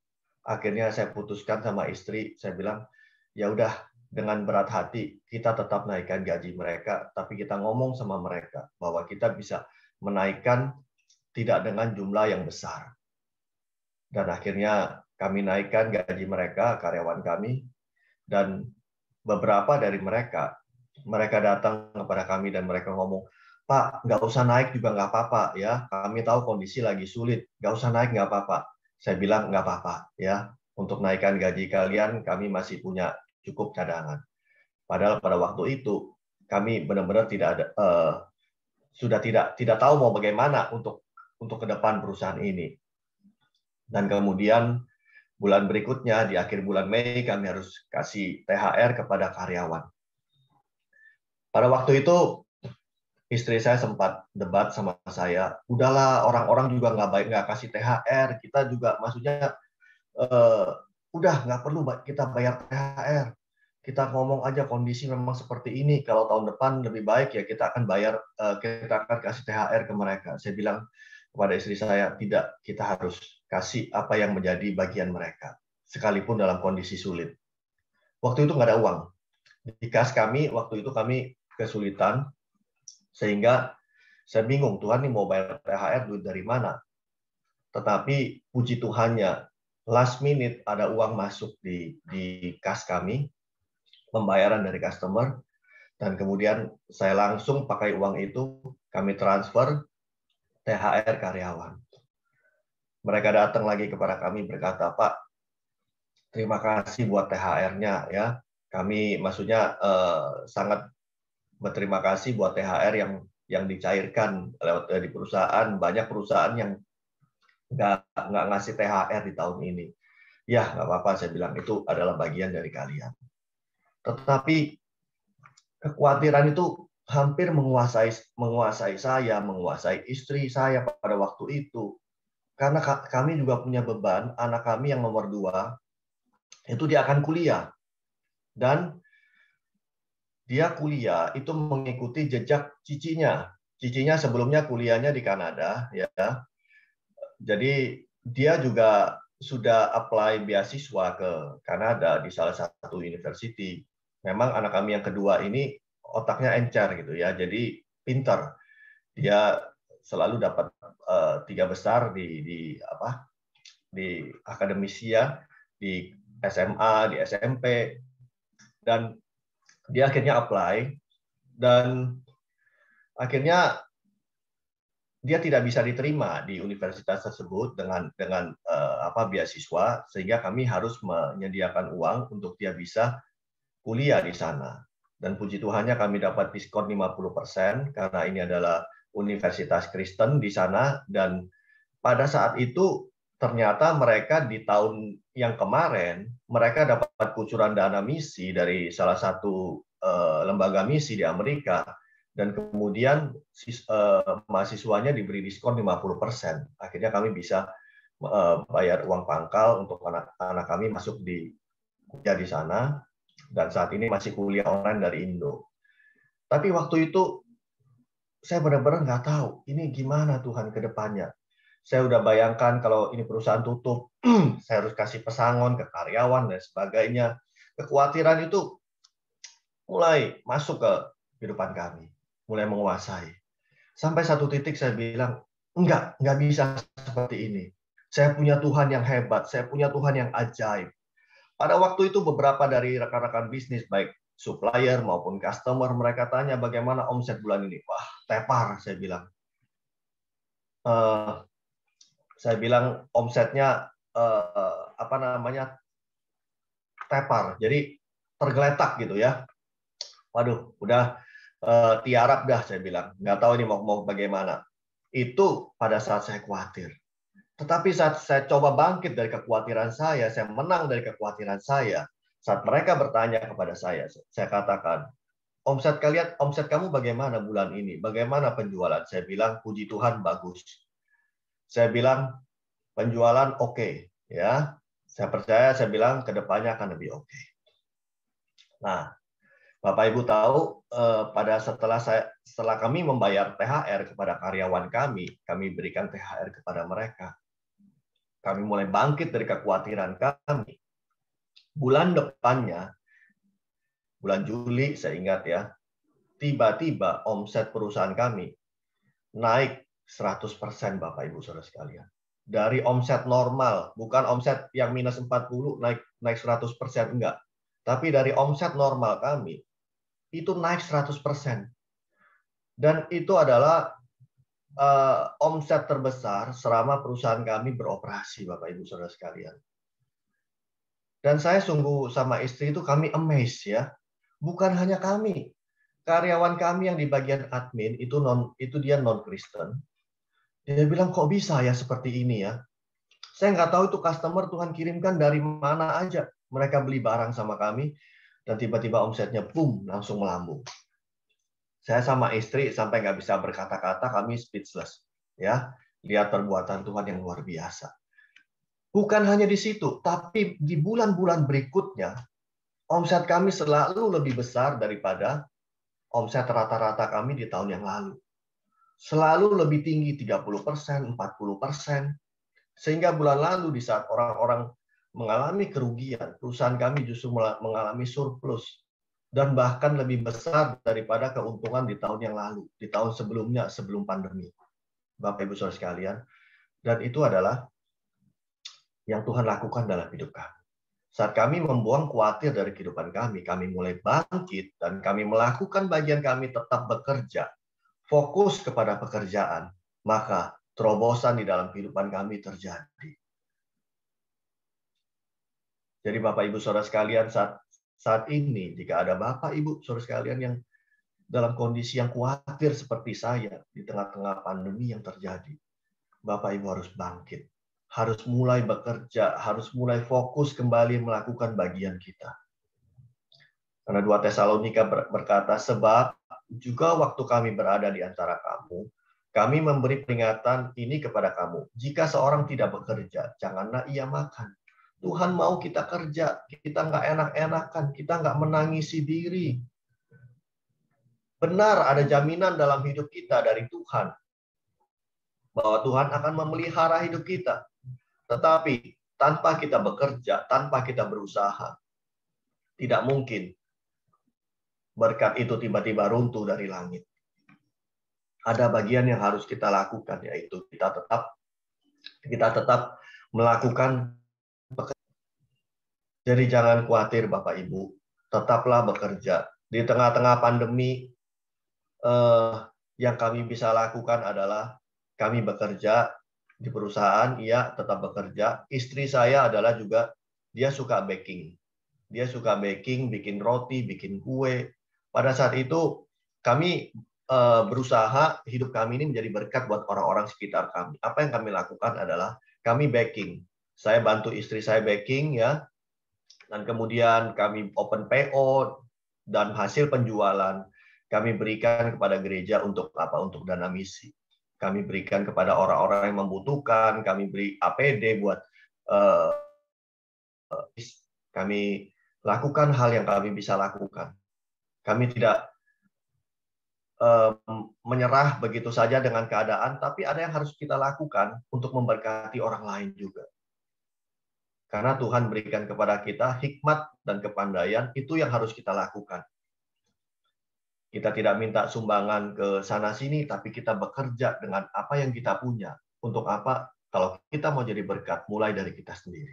Akhirnya saya putuskan sama istri, saya bilang, ya udah, dengan berat hati kita tetap naikkan gaji mereka, tapi kita ngomong sama mereka bahwa kita bisa menaikkan tidak dengan jumlah yang besar. Dan akhirnya kami naikkan gaji mereka, karyawan kami, dan beberapa dari mereka datang kepada kami dan mereka ngomong, Pak, nggak usah naik juga nggak apa-apa ya, kami tahu kondisi lagi sulit, nggak usah naik nggak apa-apa. Saya bilang nggak apa-apa ya, untuk naikkan gaji kalian kami masih punya cukup cadangan. Padahal pada waktu itu kami benar-benar sudah tidak tahu mau bagaimana untuk ke depan perusahaan ini. Dan kemudian bulan berikutnya di akhir bulan Mei kami harus kasih THR kepada karyawan. Pada waktu itu istri saya sempat debat sama saya, udahlah orang-orang juga nggak baik nggak kasih THR, kita juga maksudnya udah nggak perlu kita bayar THR. Kita ngomong aja kondisi memang seperti ini. Kalau tahun depan lebih baik ya kita akan bayar, kita akan kasih THR ke mereka. Saya bilang kepada istri saya, tidak, kita harus kasih apa yang menjadi bagian mereka, sekalipun dalam kondisi sulit. Waktu itu nggak ada uang. Di kas kami, waktu itu kami kesulitan, sehingga saya bingung, Tuhan ini mau bayar THR duit dari mana? Tetapi puji Tuhannya, last minute ada uang masuk di kas kami, pembayaran dari customer, dan kemudian saya langsung pakai uang itu, kami transfer THR karyawan. Mereka datang lagi kepada kami berkata, Pak, terima kasih buat THR-nya ya. Kami maksudnya sangat berterima kasih buat THR yang dicairkan lewat di perusahaan. Banyak perusahaan yang nggak ngasih THR di tahun ini. Ya, nggak apa-apa, saya bilang itu adalah bagian dari kalian. Tetapi kekhawatiran itu hampir menguasai saya, menguasai istri saya pada waktu itu. Karena kami juga punya beban, anak kami yang nomor 2, itu dia akan kuliah. Dan dia kuliah itu mengikuti jejak cicinya. Cicinya sebelumnya kuliahnya di Kanada, ya. Jadi dia juga sudah apply beasiswa ke Kanada di salah satu university. Memang anak kami yang kedua ini otaknya encer gitu ya, jadi pintar. Dia selalu dapat 3 besar di akademisia, di SMA, di SMP, dan dia akhirnya apply dan akhirnya dia tidak bisa diterima di universitas tersebut dengan beasiswa, sehingga kami harus menyediakan uang untuk dia bisa kuliah di sana. Dan puji Tuhannya kami dapat diskon 50% karena ini adalah universitas Kristen di sana, dan pada saat itu ternyata mereka di tahun yang kemarin mereka dapat kucuran dana misi dari salah satu lembaga misi di Amerika, dan kemudian mahasiswanya diberi diskon 50%. Akhirnya kami bisa bayar uang pangkal untuk anak-anak kami masuk di kuliah di sana, dan saat ini masih kuliah online dari Indo. Tapi waktu itu saya benar-benar nggak tahu ini gimana Tuhan ke depannya. Saya udah bayangkan kalau ini perusahaan tutup, saya harus kasih pesangon ke karyawan dan sebagainya. Kekhawatiran itu mulai masuk ke kehidupan kami, mulai menguasai. Sampai satu titik saya bilang, nggak bisa seperti ini. Saya punya Tuhan yang hebat, saya punya Tuhan yang ajaib. Pada waktu itu beberapa dari rekan-rekan bisnis, baik supplier maupun customer, mereka tanya bagaimana omset bulan ini. Wah, tepar, saya bilang. Saya bilang omsetnya tepar, jadi tergeletak gitu ya. Waduh, udah tiarap dah, saya bilang. Nggak tahu ini mau bagaimana. Itu pada saat saya khawatir. Tetapi saat saya coba bangkit dari kekhawatiran saya menang dari kekhawatiran saya. Saat mereka bertanya kepada saya katakan, omset kamu bagaimana bulan ini? Bagaimana penjualan? Saya bilang, puji Tuhan bagus. Saya bilang, penjualan oke, ya. Saya percaya, saya bilang kedepannya akan lebih oke. Nah, Bapak Ibu tahu, setelah kami membayar THR kepada karyawan kami berikan THR kepada mereka. Kami mulai bangkit dari kekhawatiran kami. Bulan depannya, bulan Juli saya ingat ya, tiba-tiba omset perusahaan kami naik 100% Bapak Ibu Saudara sekalian. Dari omset normal, bukan omset yang minus 40 naik 100%, enggak. Tapi dari omset normal kami itu naik 100%. Dan itu adalah omset terbesar selama perusahaan kami beroperasi, Bapak Ibu Saudara sekalian. Dan saya sungguh sama istri itu kami amazed ya. Bukan hanya kami. Karyawan kami yang di bagian admin itu dia non-Kristen. Dia bilang, kok bisa ya seperti ini ya? Saya nggak tahu itu customer Tuhan kirimkan dari mana aja. Mereka beli barang sama kami, dan tiba-tiba omsetnya boom, langsung melambung. Saya sama istri sampai nggak bisa berkata-kata, kami speechless. Ya, lihat perbuatan Tuhan yang luar biasa. Bukan hanya di situ, tapi di bulan-bulan berikutnya, omset kami selalu lebih besar daripada omset rata-rata kami di tahun yang lalu. Selalu lebih tinggi 30%, 40%. Sehingga bulan lalu di saat orang-orang mengalami kerugian, perusahaan kami justru mengalami surplus. Dan bahkan lebih besar daripada keuntungan di tahun yang lalu, di tahun sebelumnya, sebelum pandemi. Bapak Ibu Saudara sekalian, dan itu adalah yang Tuhan lakukan dalam hidup kami. Saat kami membuang khawatir dari kehidupan kami mulai bangkit, dan kami melakukan bagian kami tetap bekerja, fokus kepada pekerjaan, maka terobosan di dalam kehidupan kami terjadi. Jadi Bapak Ibu Saudara sekalian, saat ini, jika ada Bapak Ibu Saudara sekalian yang dalam kondisi yang khawatir seperti saya di tengah-tengah pandemi yang terjadi, Bapak Ibu harus bangkit, harus mulai bekerja, harus mulai fokus kembali melakukan bagian kita. Karena 2 Tesalonika berkata, sebab juga waktu kami berada di antara kamu, kami memberi peringatan ini kepada kamu. Jika seorang tidak bekerja, janganlah ia makan. Tuhan mau kita kerja, kita nggak enak-enakan, kita nggak menangisi diri. Benar ada jaminan dalam hidup kita dari Tuhan, bahwa Tuhan akan memelihara hidup kita. Tetapi tanpa kita bekerja, tanpa kita berusaha, tidak mungkin berkat itu tiba-tiba runtuh dari langit. Ada bagian yang harus kita lakukan, yaitu kita tetap melakukan bekerja. Jadi jangan khawatir Bapak Ibu, tetaplah bekerja. Di tengah-tengah pandemi, yang kami bisa lakukan adalah kami bekerja di perusahaan, iya tetap bekerja. Istri saya adalah juga, dia suka baking. Dia suka baking, bikin roti, bikin kue. Pada saat itu kami berusaha hidup kami ini menjadi berkat buat orang-orang sekitar kami. Apa yang kami lakukan adalah kami baking. Saya bantu istri saya baking ya. Dan kemudian kami open PO, dan hasil penjualan kami berikan kepada gereja untuk apa? Untuk dana misi. Kami berikan kepada orang-orang yang membutuhkan, kami beri APD buat kami lakukan hal yang kami bisa lakukan. Kami tidak menyerah begitu saja dengan keadaan, tapi ada yang harus kita lakukan untuk memberkati orang lain juga. Karena Tuhan berikan kepada kita hikmat dan kepandaian, itu yang harus kita lakukan. Kita tidak minta sumbangan ke sana-sini, tapi kita bekerja dengan apa yang kita punya. Untuk apa? Kalau kita mau jadi berkat, mulai dari kita sendiri.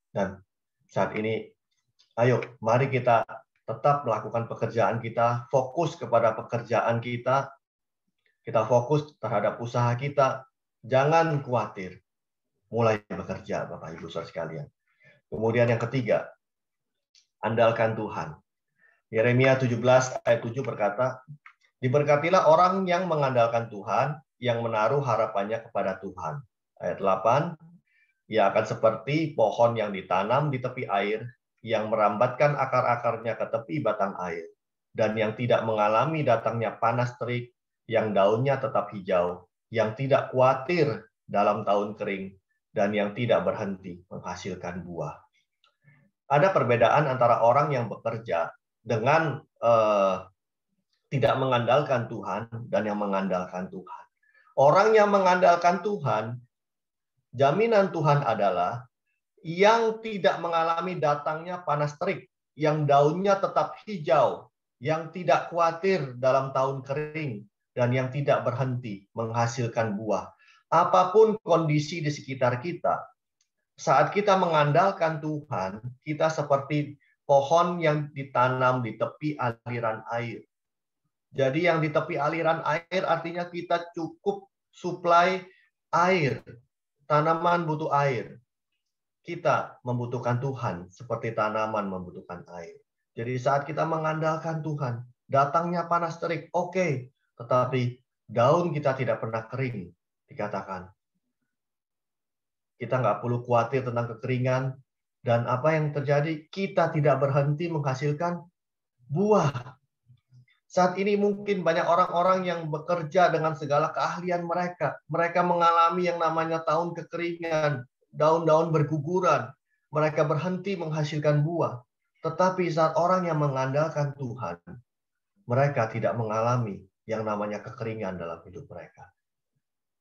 Dan saat ini, ayo, mari kita tetap melakukan pekerjaan kita, fokus kepada pekerjaan kita fokus terhadap usaha kita, jangan khawatir. Mulai bekerja, Bapak Ibu Saudara sekalian. Kemudian yang ketiga, andalkan Tuhan. Yeremia 17 ayat 7 berkata, diberkatilah orang yang mengandalkan Tuhan, yang menaruh harapannya kepada Tuhan. Ayat 8, ia akan seperti pohon yang ditanam di tepi air, yang merambatkan akar-akarnya ke tepi batang air, dan yang tidak mengalami datangnya panas terik, yang daunnya tetap hijau, yang tidak khawatir dalam tahun kering, dan yang tidak berhenti menghasilkan buah. Ada perbedaan antara orang yang bekerja dengan tidak mengandalkan Tuhan dan yang mengandalkan Tuhan. Orang yang mengandalkan Tuhan, jaminan Tuhan adalah yang tidak mengalami datangnya panas terik. yang daunnya tetap hijau, yang tidak khawatir dalam tahun kering, dan yang tidak berhenti menghasilkan buah. Apapun kondisi di sekitar kita, saat kita mengandalkan Tuhan, kita seperti pohon yang ditanam di tepi aliran air. Jadi yang di tepi aliran air artinya kita cukup suplai air. Tanaman butuh air. Kita membutuhkan Tuhan seperti tanaman membutuhkan air. Jadi saat kita mengandalkan Tuhan, datangnya panas terik, oke. Tetapi daun kita tidak pernah kering, dikatakan. Kita nggak perlu khawatir tentang kekeringan. Dan apa yang terjadi? Kita tidak berhenti menghasilkan buah. Saat ini mungkin banyak orang-orang yang bekerja dengan segala keahlian mereka. Mereka mengalami yang namanya tahun kekeringan. Daun-daun berguguran. Mereka berhenti menghasilkan buah. Tetapi saat orang yang mengandalkan Tuhan, mereka tidak mengalami yang namanya kekeringan dalam hidup mereka.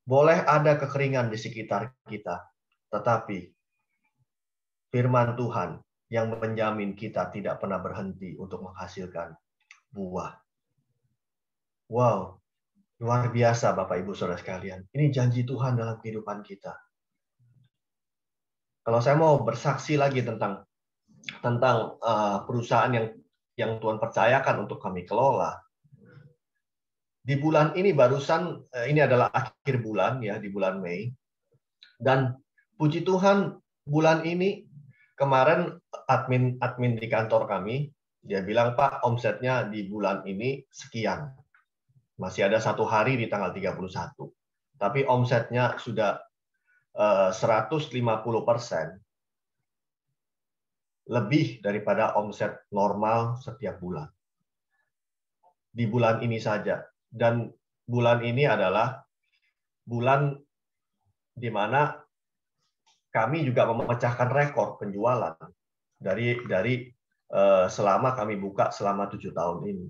Boleh ada kekeringan di sekitar kita, tetapi firman Tuhan yang menjamin kita tidak pernah berhenti untuk menghasilkan buah. Wow, luar biasa Bapak Ibu Saudara sekalian. Ini janji Tuhan dalam kehidupan kita. Kalau saya mau bersaksi lagi tentang perusahaan yang Tuhan percayakan untuk kami kelola. Di bulan ini barusan, ini adalah akhir bulan ya, di bulan Mei. Dan puji Tuhan bulan ini kemarin admin di kantor kami, dia bilang, Pak, omsetnya di bulan ini sekian. Masih ada 1 hari di tanggal 31. Tapi omsetnya sudah 150% lebih daripada omset normal setiap bulan. Di bulan ini saja. Dan bulan ini adalah bulan di mana kami juga memecahkan rekor penjualan dari selama kami buka selama 7 tahun ini.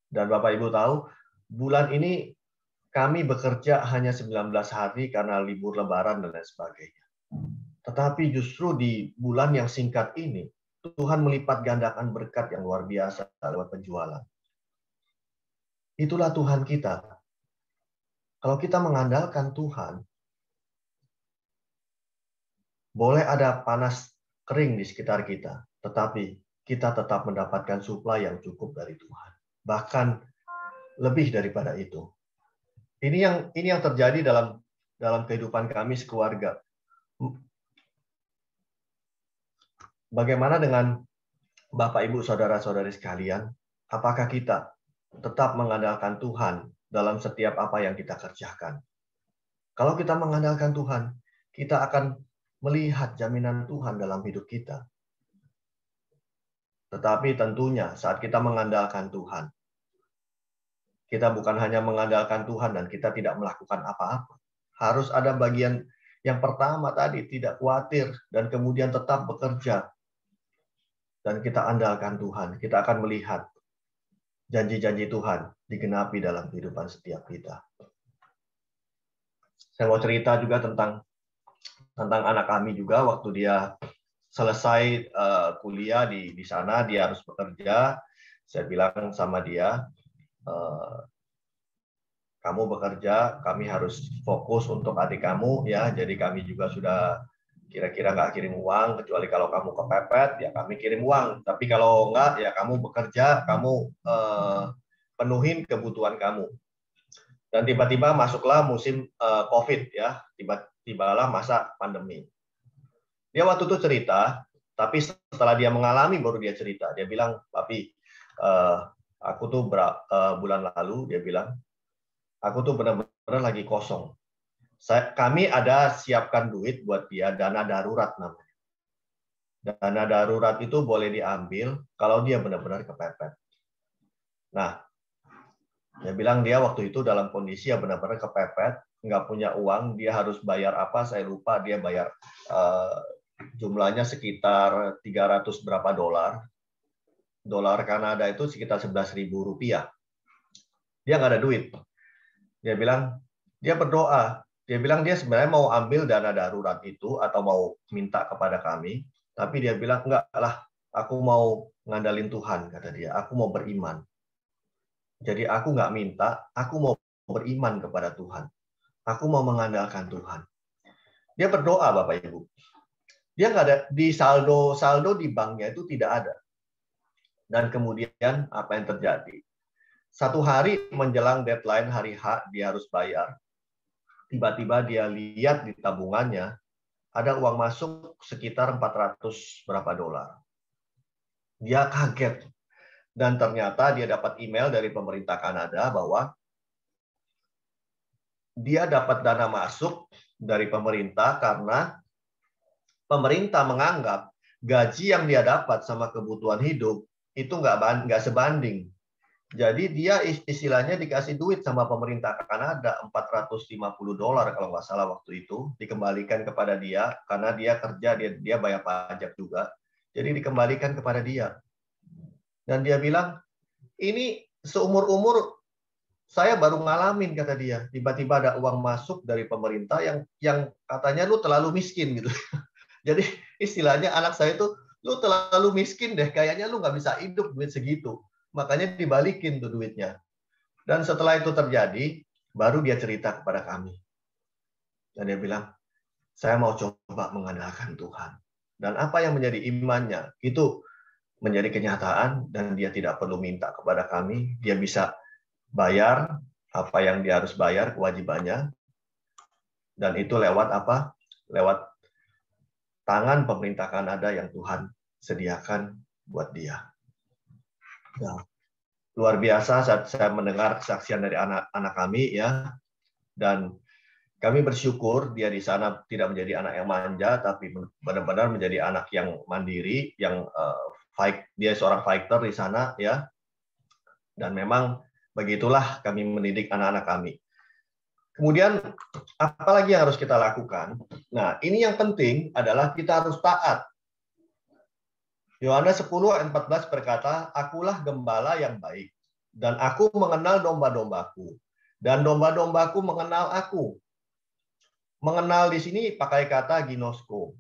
Dan Bapak Ibu tahu, bulan ini kami bekerja hanya 19 hari karena libur Lebaran dan lain sebagainya. Tetapi justru di bulan yang singkat ini, Tuhan melipat gandakan berkat yang luar biasa lewat penjualan. Itulah Tuhan kita. Kalau kita mengandalkan Tuhan, boleh ada panas kering di sekitar kita, tetapi kita tetap mendapatkan suplai yang cukup dari Tuhan. Bahkan lebih daripada itu. Ini yang terjadi dalam kehidupan kami sekeluarga. Bagaimana dengan Bapak, Ibu, Saudara-saudari sekalian? Apakah kita tetap mengandalkan Tuhan dalam setiap apa yang kita kerjakan? Kalau kita mengandalkan Tuhan, kita akan melihat jaminan Tuhan dalam hidup kita. Tetapi tentunya saat kita mengandalkan Tuhan, kita bukan hanya mengandalkan Tuhan dan kita tidak melakukan apa-apa. Harus ada bagian yang pertama tadi, tidak khawatir dan kemudian tetap bekerja. Dan kita andalkan Tuhan, kita akan melihat janji-janji Tuhan digenapi dalam kehidupan setiap kita. Saya mau cerita juga tentang anak kami juga waktu dia selesai kuliah di sana, dia harus bekerja. Saya bilang sama dia, kamu bekerja, kami harus fokus untuk adik kamu ya. Jadi kami juga sudah kira-kira nggak kirim uang, kecuali kalau kamu kepepet ya kami kirim uang. Tapi kalau nggak ya kamu bekerja, kamu penuhin kebutuhan kamu. Dan tiba-tiba masuklah musim COVID ya, tibalah masa pandemi. Dia waktu itu cerita, tapi setelah dia mengalami baru dia cerita. Dia bilang, Papi, aku tuh bulan lalu, dia bilang, aku tuh benar-benar lagi kosong. Kami ada siapkan duit buat dia, dana darurat namanya. Dana darurat itu boleh diambil kalau dia benar-benar kepepet. Nah, dia bilang dia waktu itu dalam kondisi yang benar-benar kepepet, nggak punya uang, dia harus bayar apa, saya lupa, dia bayar jumlahnya sekitar 300 berapa dolar. Dolar Kanada itu sekitar 11.000 rupiah. Dia nggak ada duit. Dia bilang, dia berdoa. Dia bilang dia sebenarnya mau ambil dana darurat itu atau mau minta kepada kami Tapi dia bilang, enggak lah, aku mau ngandalin Tuhan, kata dia. Aku mau beriman. Jadi aku nggak minta, aku mau beriman kepada Tuhan. Aku mau mengandalkan Tuhan. Dia berdoa, Bapak Ibu. Dia nggak ada di saldo di banknya itu tidak ada. Dan kemudian apa yang terjadi? Satu hari menjelang deadline hari H, dia harus bayar. Tiba-tiba dia lihat di tabungannya ada uang masuk sekitar 400 berapa dolar. Dia kaget. Dan ternyata dia dapat email dari pemerintah Kanada bahwa dia dapat dana masuk dari pemerintah karena pemerintah menganggap gaji yang dia dapat sama kebutuhan hidup itu nggak sebanding. Jadi dia istilahnya dikasih duit sama pemerintah Kanada $450 kalau nggak salah waktu itu, dikembalikan kepada dia karena dia kerja, dia bayar pajak juga. Jadi dikembalikan kepada dia. Dan dia bilang, ini seumur-umur saya baru ngalamin, kata dia. Tiba-tiba ada uang masuk dari pemerintah yang katanya lu terlalu miskin gitu. Jadi istilahnya anak saya itu, lu terlalu miskin deh, kayaknya lu nggak bisa hidup duit segitu. Makanya dibalikin tuh duitnya. Dan setelah itu terjadi, baru dia cerita kepada kami. Dan dia bilang, saya mau coba mengandalkan Tuhan. Dan apa yang menjadi imannya, itu menjadi kenyataan dan dia tidak perlu minta kepada kami. Dia bisa bayar apa yang dia harus bayar, kewajibannya. Dan itu lewat apa? Lewat tangan pemerintah Kanada yang Tuhan sediakan buat dia. Nah, luar biasa saat saya mendengar kesaksian dari anak-anak kami ya. Dan kami bersyukur dia di sana tidak menjadi anak yang manja, tapi benar-benar menjadi anak yang mandiri, yang dia seorang fighter di sana ya. Dan memang begitulah kami mendidik anak-anak kami. Kemudian apa lagi yang harus kita lakukan? Nah, ini yang penting adalah kita harus taat. Yohanes 10 ayat 14 berkata, "Akulah gembala yang baik, dan aku mengenal domba-dombaku, dan domba-dombaku mengenal aku." Mengenal di sini pakai kata ginosko.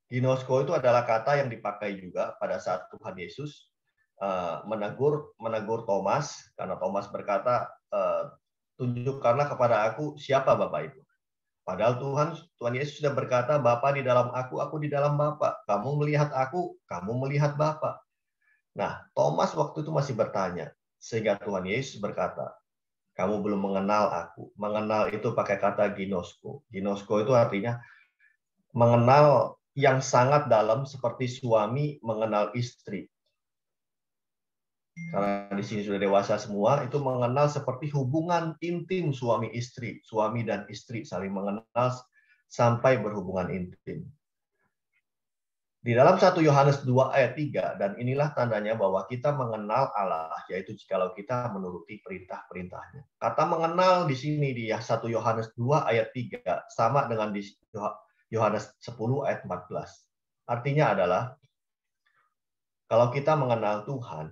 Ginosko itu adalah kata yang dipakai juga pada saat Tuhan Yesus menegur Thomas, karena Thomas berkata, tunjukkanlah kepada aku siapa Bapa itu. Padahal Tuhan Yesus sudah berkata, Bapa di dalam aku di dalam Bapa. Kamu melihat aku, kamu melihat Bapa. Nah, Thomas waktu itu masih bertanya, sehingga Tuhan Yesus berkata, kamu belum mengenal aku. Mengenal itu pakai kata ginosko. Ginosko itu artinya mengenal yang sangat dalam seperti suami mengenal istri. Karena di sini sudah dewasa semua, itu mengenal seperti hubungan intim suami istri. Suami dan istri saling mengenal sampai berhubungan intim. Di dalam 1 Yohanes 2 ayat 3, dan inilah tandanya bahwa kita mengenal Allah, yaitu jikalau kita menuruti perintah-perintahnya. Kata mengenal di sini di 1 Yohanes 2 ayat 3, sama dengan di Yohanes 10 ayat 14. Artinya adalah, kalau kita mengenal Tuhan,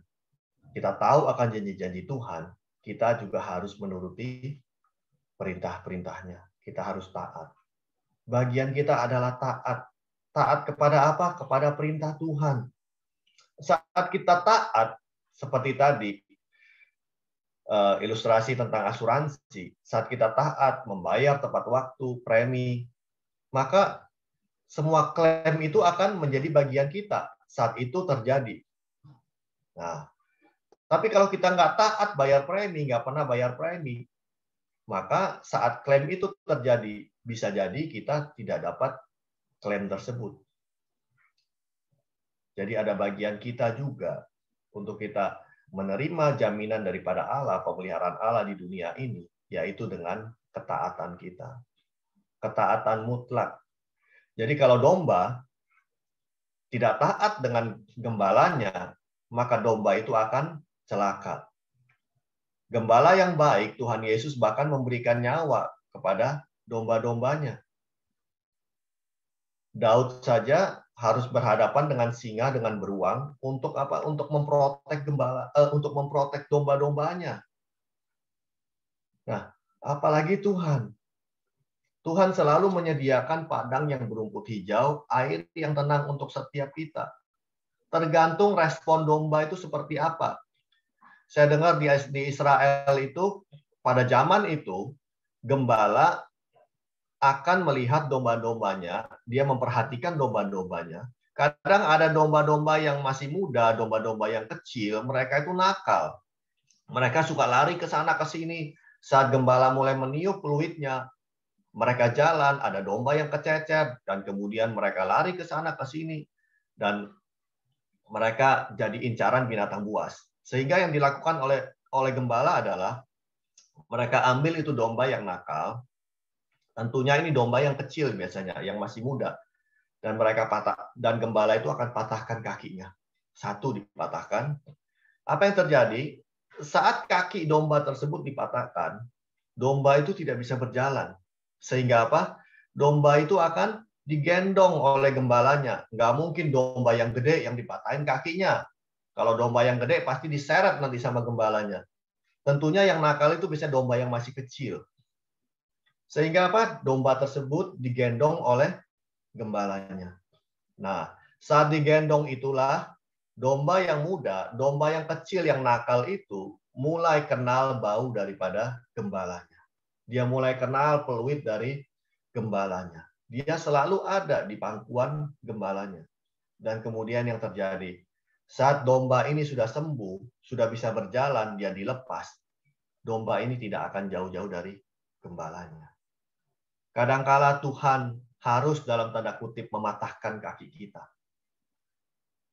kita tahu akan janji-janji Tuhan, kita juga harus menuruti perintah-perintahnya. Kita harus taat. Bagian kita adalah taat. Taat kepada apa? Kepada perintah Tuhan. Saat kita taat, seperti tadi, ilustrasi tentang asuransi, saat kita taat, membayar tepat waktu, premi, maka semua klaim itu akan menjadi bagian kita saat itu terjadi. Nah, tapi kalau kita nggak taat bayar premi, nggak pernah bayar premi, maka saat klaim itu terjadi, bisa jadi kita tidak dapat klaim tersebut. Jadi ada bagian kita juga untuk kita menerima jaminan daripada Allah, pemeliharaan Allah di dunia ini, yaitu dengan ketaatan kita. Ketaatan mutlak. Jadi kalau domba tidak taat dengan gembalanya, maka domba itu akan celaka. Gembala yang baik, Tuhan Yesus bahkan memberikan nyawa kepada domba-dombanya. Daud saja harus berhadapan dengan singa dengan beruang untuk apa? Untuk memprotek untuk memprotek domba-dombanya. Nah, apalagi Tuhan. Tuhan selalu menyediakan padang yang berumput hijau, air yang tenang untuk setiap kita. Tergantung respon domba itu seperti apa. Saya dengar di Israel itu, pada zaman itu, gembala akan melihat domba-dombanya, dia memperhatikan domba-dombanya. Kadang ada domba-domba yang masih muda, domba-domba yang kecil, mereka itu nakal. Mereka suka lari ke sana ke sini. Saat gembala mulai meniup peluitnya, mereka jalan, ada domba yang kececer, dan kemudian mereka lari ke sana ke sini, dan mereka jadi incaran binatang buas. Sehingga yang dilakukan oleh gembala adalah mereka ambil itu domba yang nakal. Tentunya ini domba yang kecil biasanya, yang masih muda, dan dan gembala itu akan patahkan kakinya. Satu dipatahkan. Apa yang terjadi? Saat kaki domba tersebut dipatahkan, domba itu tidak bisa berjalan. Sehingga apa? Domba itu akan digendong oleh gembalanya. Nggak mungkin domba yang gede yang dipatahin kakinya. Kalau domba yang gede pasti diseret nanti sama gembalanya. Tentunya yang nakal itu bisa domba yang masih kecil. Sehingga apa? Domba tersebut digendong oleh gembalanya. Nah, saat digendong itulah domba yang muda, domba yang kecil yang nakal itu mulai kenal bau daripada gembalanya. Dia mulai kenal peluit dari gembalanya. Dia selalu ada di pangkuan gembalanya. Dan kemudian yang terjadi, saat domba ini sudah sembuh, sudah bisa berjalan, dia dilepas, domba ini tidak akan jauh-jauh dari gembalanya. Kadangkala Tuhan harus dalam tanda kutip mematahkan kaki kita.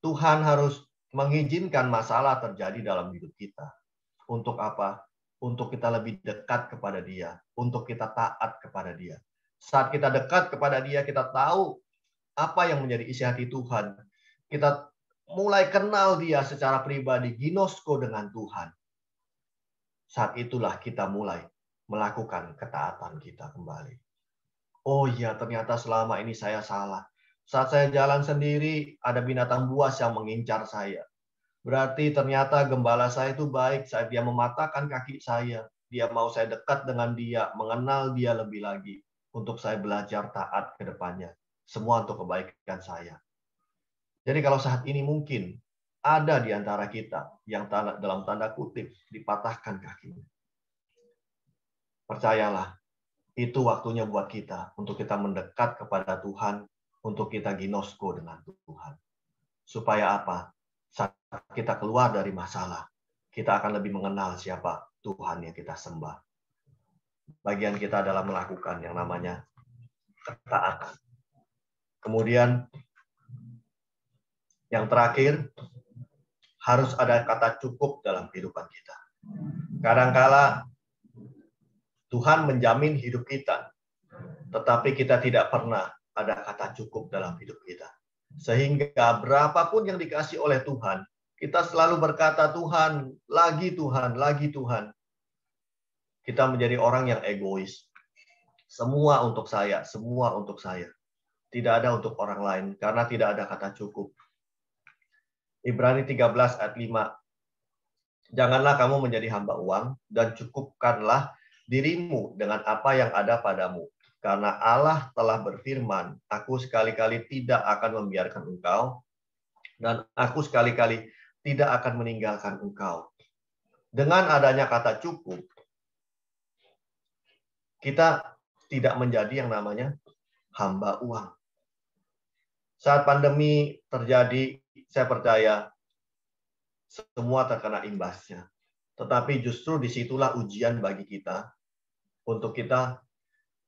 Tuhan harus mengizinkan masalah terjadi dalam hidup kita. Untuk apa? Untuk kita lebih dekat kepada Dia, untuk kita taat kepada Dia. Saat kita dekat kepada Dia, kita tahu apa yang menjadi isi hati Tuhan. Kita mulai kenal Dia secara pribadi, ginosko dengan Tuhan. Saat itulah kita mulai melakukan ketaatan kita kembali. Oh iya, ternyata selama ini saya salah. Saat saya jalan sendiri, ada binatang buas yang mengincar saya. Berarti ternyata gembala saya itu baik saat dia mematahkan kaki saya. Dia mau saya dekat dengan dia, mengenal dia lebih lagi. Untuk saya belajar taat ke depannya. Semua untuk kebaikan saya. Jadi kalau saat ini mungkin ada di antara kita yang dalam tanda kutip dipatahkan kakinya. Percayalah, itu waktunya buat kita. Untuk kita mendekat kepada Tuhan. Untuk kita ginosko dengan Tuhan. Supaya apa? Saat kita keluar dari masalah, kita akan lebih mengenal siapa Tuhan yang kita sembah. Bagian kita adalah melakukan yang namanya ketaatan. Kemudian, yang terakhir, harus ada kata cukup dalam kehidupan kita. Kadangkala Tuhan menjamin hidup kita, tetapi kita tidak pernah ada kata cukup dalam hidup kita. Sehingga berapapun yang dikasih oleh Tuhan, kita selalu berkata, Tuhan, lagi Tuhan, lagi Tuhan. Kita menjadi orang yang egois. Semua untuk saya, semua untuk saya. Tidak ada untuk orang lain, karena tidak ada kata cukup. Ibrani 13 ayat 5. Janganlah kamu menjadi hamba uang, dan cukupkanlah dirimu dengan apa yang ada padamu. Karena Allah telah berfirman, aku sekali-kali tidak akan membiarkan engkau, dan aku sekali-kali tidak akan meninggalkan engkau. Dengan adanya kata cukup, kita tidak menjadi yang namanya hamba uang. Saat pandemi terjadi, saya percaya semua terkena imbasnya. Tetapi justru disitulah ujian bagi kita, untuk kita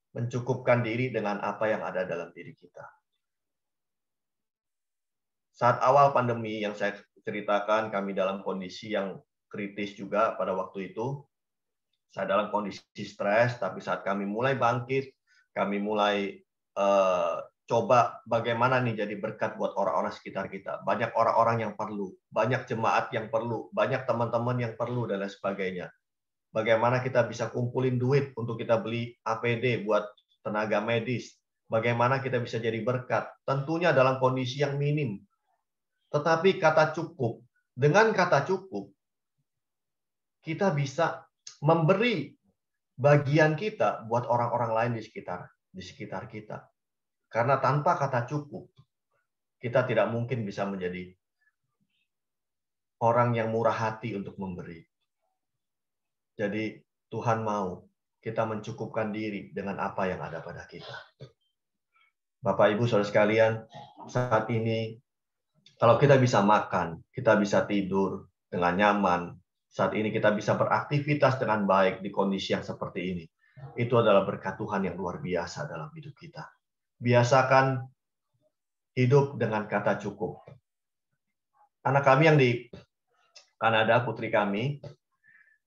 mencukupkan diri dengan apa yang ada dalam diri kita. Saat awal pandemi yang saya ceritakan, kami dalam kondisi yang kritis juga pada waktu itu. Saya dalam kondisi stres, tapi saat kami mulai bangkit, kami mulai coba bagaimana nih jadi berkat buat orang-orang sekitar kita. Banyak orang-orang yang perlu, banyak jemaat yang perlu, banyak teman-teman yang perlu, dan lain sebagainya. Bagaimana kita bisa kumpulin duit untuk kita beli APD buat tenaga medis. Bagaimana kita bisa jadi berkat. Tentunya dalam kondisi yang minim. Tetapi kata cukup. Dengan kata cukup, kita bisa memberi bagian kita buat orang-orang lain di sekitar. di sekitar kita. Karena tanpa kata cukup, kita tidak mungkin bisa menjadi orang yang murah hati untuk memberi. Jadi Tuhan mau kita mencukupkan diri dengan apa yang ada pada kita. Bapak, Ibu, Saudara sekalian, saat ini kalau kita bisa makan, kita bisa tidur dengan nyaman, saat ini kita bisa beraktivitas dengan baik di kondisi yang seperti ini. Itu adalah berkat Tuhan yang luar biasa dalam hidup kita. Biasakan hidup dengan kata cukup. Anak kami yang di Kanada, putri kami,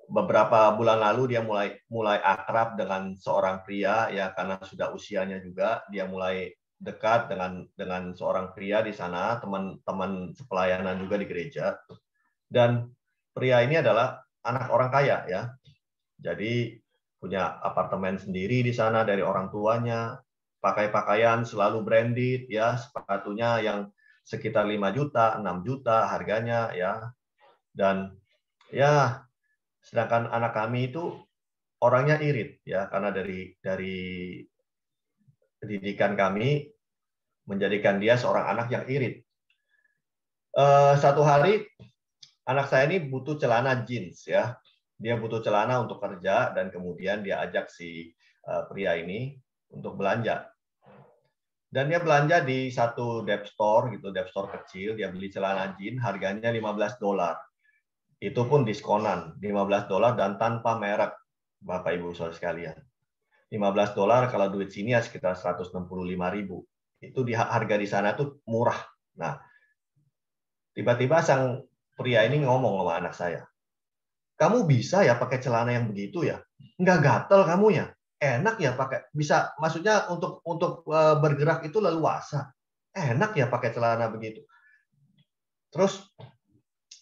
beberapa bulan lalu dia mulai akrab dengan seorang pria, ya karena sudah usianya juga, dia mulai dekat dengan seorang pria di sana, teman-teman sepelayanan juga di gereja. Dan pria ini adalah anak orang kaya, ya. Jadi punya apartemen sendiri di sana dari orang tuanya, pakai pakaian selalu branded, ya, sepatunya yang sekitar 5 juta, 6 juta harganya, ya. Dan ya, sedangkan anak kami itu orangnya irit, ya, karena dari pendidikan kami menjadikan dia seorang anak yang irit. Satu hari anak saya ini butuh celana jeans, ya. Dia butuh celana untuk kerja dan kemudian dia ajak si pria ini untuk belanja. Dan dia belanja di satu dep store gitu, dep store kecil, dia beli celana jeans harganya $15. Itu pun diskonan, $15 dan tanpa merek, Bapak Ibu Saudara sekalian. $15 kalau duit sini ya sekitar 165.000. Itu harga di sana tuh murah. Nah, tiba-tiba sang pria ini ngomong sama anak saya, "Kamu bisa ya pakai celana yang begitu ya? Nggak gatel kamu ya? Enak ya pakai, bisa, maksudnya untuk bergerak itu leluasa. Enak ya pakai celana begitu." Terus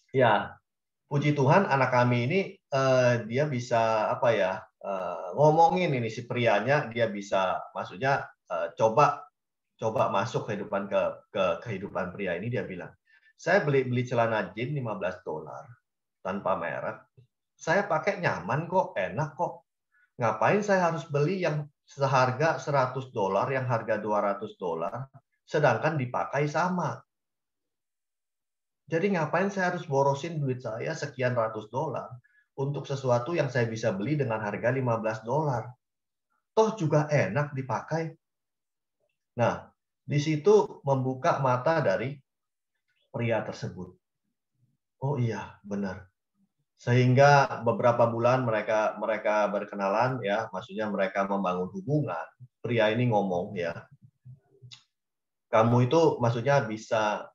ya, puji Tuhan anak kami ini dia bisa apa ya, ngomongin ini si prianya, dia bisa maksudnya coba masuk kehidupan ke kehidupan pria ini. Dia bilang, "Saya beli celana jeans $15 tanpa merek. Saya pakai nyaman kok, enak kok. Ngapain saya harus beli yang seharga $100 yang harga $200 sedangkan dipakai sama. Jadi ngapain saya harus borosin duit saya sekian ratus dolar untuk sesuatu yang saya bisa beli dengan harga $15. Toh juga enak dipakai." Nah, di situ membuka mata dari pria tersebut. Oh iya, benar. Sehingga beberapa bulan mereka berkenalan, ya, maksudnya mereka membangun hubungan. Pria ini ngomong, ya, "Kamu itu maksudnya bisa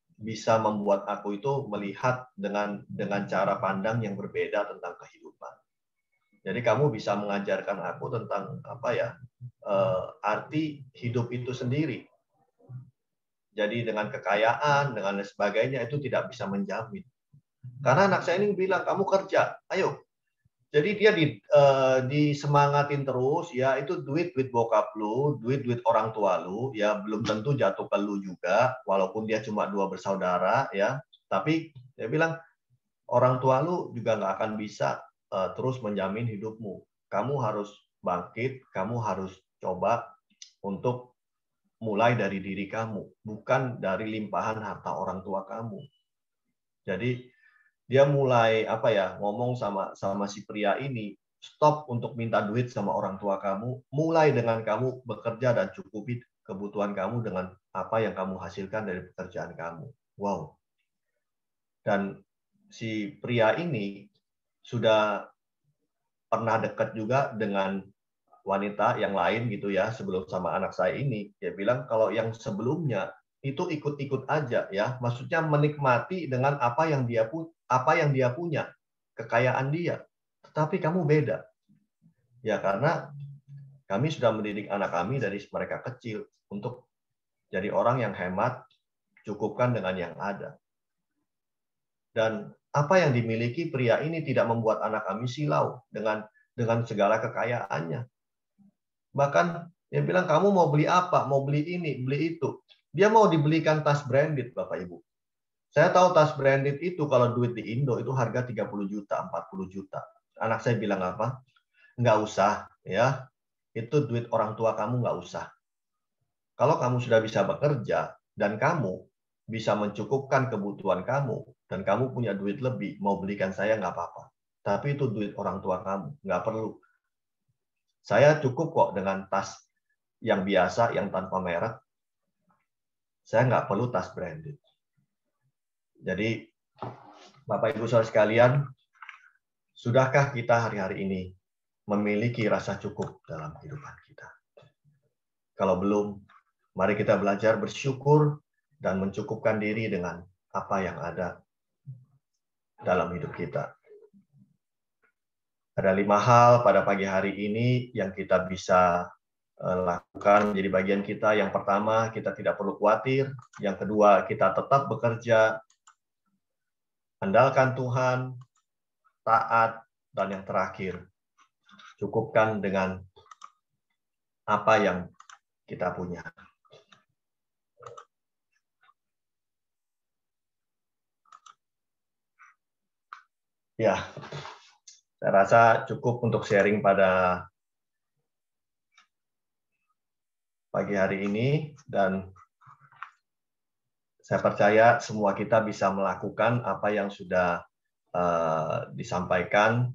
membuat aku itu melihat dengan cara pandang yang berbeda tentang kehidupan. Jadi kamu bisa mengajarkan aku tentang apa ya, arti hidup itu sendiri. Jadi dengan kekayaan, dengan sebagainya itu tidak bisa menjamin. Karena anak saya ini bilang, kamu kerja, ayo." Jadi dia disemangatin terus, ya, itu duit bokap lu, duit orang tua lu, ya, belum tentu jatuh ke lu juga, walaupun dia cuma 2 bersaudara, ya. Tapi dia bilang, orang tua lu juga nggak akan bisa terus menjamin hidupmu. Kamu harus bangkit, kamu harus coba untuk mulai dari diri kamu, bukan dari limpahan harta orang tua kamu. Jadi dia mulai apa ya, ngomong sama si pria ini, stop untuk minta duit sama orang tua kamu, mulai dengan kamu bekerja dan cukupi kebutuhan kamu dengan apa yang kamu hasilkan dari pekerjaan kamu. Wow. Dan si pria ini sudah pernah dekat juga dengan wanita yang lain gitu ya, sebelum sama anak saya ini. Dia bilang kalau yang sebelumnya itu ikut-ikut aja, ya, maksudnya menikmati dengan apa yang dia punya, kekayaan dia. Tetapi kamu beda. Ya, karena kami sudah mendidik anak kami dari mereka kecil untuk jadi orang yang hemat, cukupkan dengan yang ada. Dan apa yang dimiliki pria ini tidak membuat anak kami silau dengan segala kekayaannya. Bahkan dia bilang, kamu mau beli apa? Mau beli ini, beli itu. Dia mau dibelikan tas branded, Bapak Ibu. Saya tahu tas branded itu kalau duit di Indo itu harga 30 juta, 40 juta. Anak saya bilang apa? Nggak usah, ya. Itu duit orang tua kamu, nggak usah. Kalau kamu sudah bisa bekerja dan kamu bisa mencukupkan kebutuhan kamu dan kamu punya duit lebih, mau belikan saya nggak apa-apa. Tapi itu duit orang tua kamu, nggak perlu. Saya cukup kok dengan tas yang biasa, yang tanpa merek. Saya nggak perlu tas branded. Jadi, Bapak Ibu Saudara sekalian, sudahkah kita hari-hari ini memiliki rasa cukup dalam kehidupan kita? Kalau belum, mari kita belajar bersyukur dan mencukupkan diri dengan apa yang ada dalam hidup kita. Ada 5 hal pada pagi hari ini yang kita bisa lakukan menjadi bagian kita. Yang pertama, kita tidak perlu khawatir. Yang kedua, kita tetap bekerja, andalkan Tuhan, taat, dan yang terakhir, cukupkan dengan apa yang kita punya. Ya, saya rasa cukup untuk sharing pada pagi hari ini, dan saya percaya semua kita bisa melakukan apa yang sudah disampaikan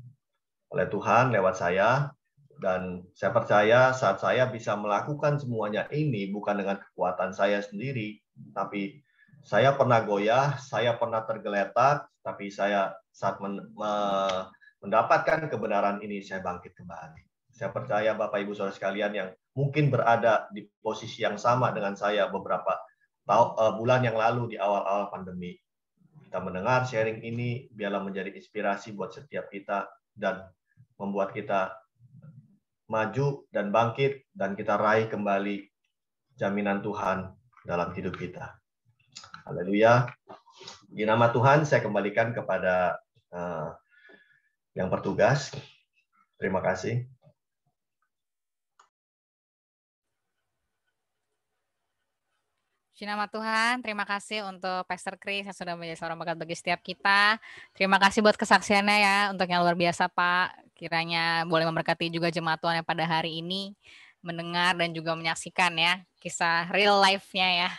oleh Tuhan lewat saya, dan saya percaya saat saya bisa melakukan semuanya ini bukan dengan kekuatan saya sendiri, tapi saya pernah goyah, saya pernah tergeletak, tapi saya saat mendapatkan kebenaran ini, saya bangkit kembali. Saya percaya Bapak Ibu Saudara sekalian yang mungkin berada di posisi yang sama dengan saya beberapa bulan yang lalu di awal-awal pandemi. Kita mendengar sharing ini, biarlah menjadi inspirasi buat setiap kita dan membuat kita maju dan bangkit, dan kita raih kembali jaminan Tuhan dalam hidup kita. Haleluya. Di nama Tuhan, saya kembalikan kepada yang bertugas. Terima kasih. Puji nama Tuhan, terima kasih untuk Pastor Chris yang sudah menjadi seorang berkat bagi setiap kita. Terima kasih buat kesaksiannya ya, untuk yang luar biasa Pak. Kiranya boleh memberkati juga jemaat Tuhan yang pada hari ini mendengar dan juga menyaksikan ya, kisah real life-nya ya.